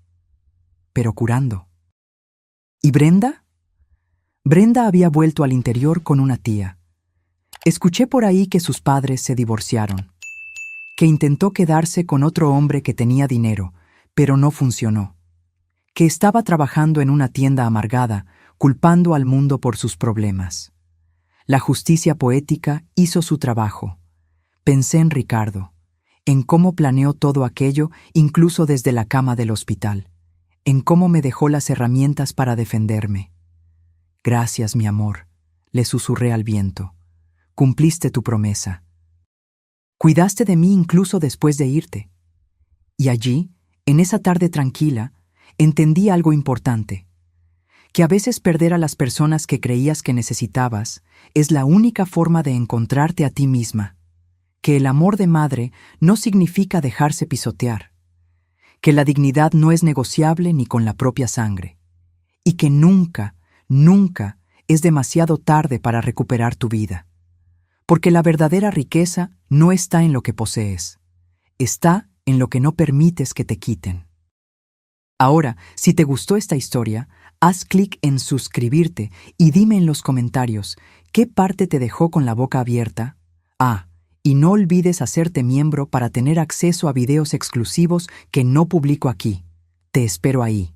pero curando. ¿Y Brenda? Brenda había vuelto al interior con una tía. Escuché por ahí que sus padres se divorciaron, que intentó quedarse con otro hombre que tenía dinero, pero no funcionó, que estaba trabajando en una tienda amargada, culpando al mundo por sus problemas. La justicia poética hizo su trabajo. Pensé en Ricardo, en cómo planeó todo aquello incluso desde la cama del hospital, en cómo me dejó las herramientas para defenderme. «Gracias, mi amor», le susurré al viento. «Cumpliste tu promesa. Cuidaste de mí incluso después de irte». Y allí, en esa tarde tranquila, entendí algo importante, que a veces perder a las personas que creías que necesitabas es la única forma de encontrarte a ti misma, que el amor de madre no significa dejarse pisotear, que la dignidad no es negociable ni con la propia sangre, y que nunca, nunca es demasiado tarde para recuperar tu vida. Porque la verdadera riqueza no está en lo que posees, está en lo que no permites que te quiten. Ahora, si te gustó esta historia, haz clic en suscribirte y dime en los comentarios qué parte te dejó con la boca abierta. Y no olvides hacerte miembro para tener acceso a videos exclusivos que no publico aquí. Te espero ahí.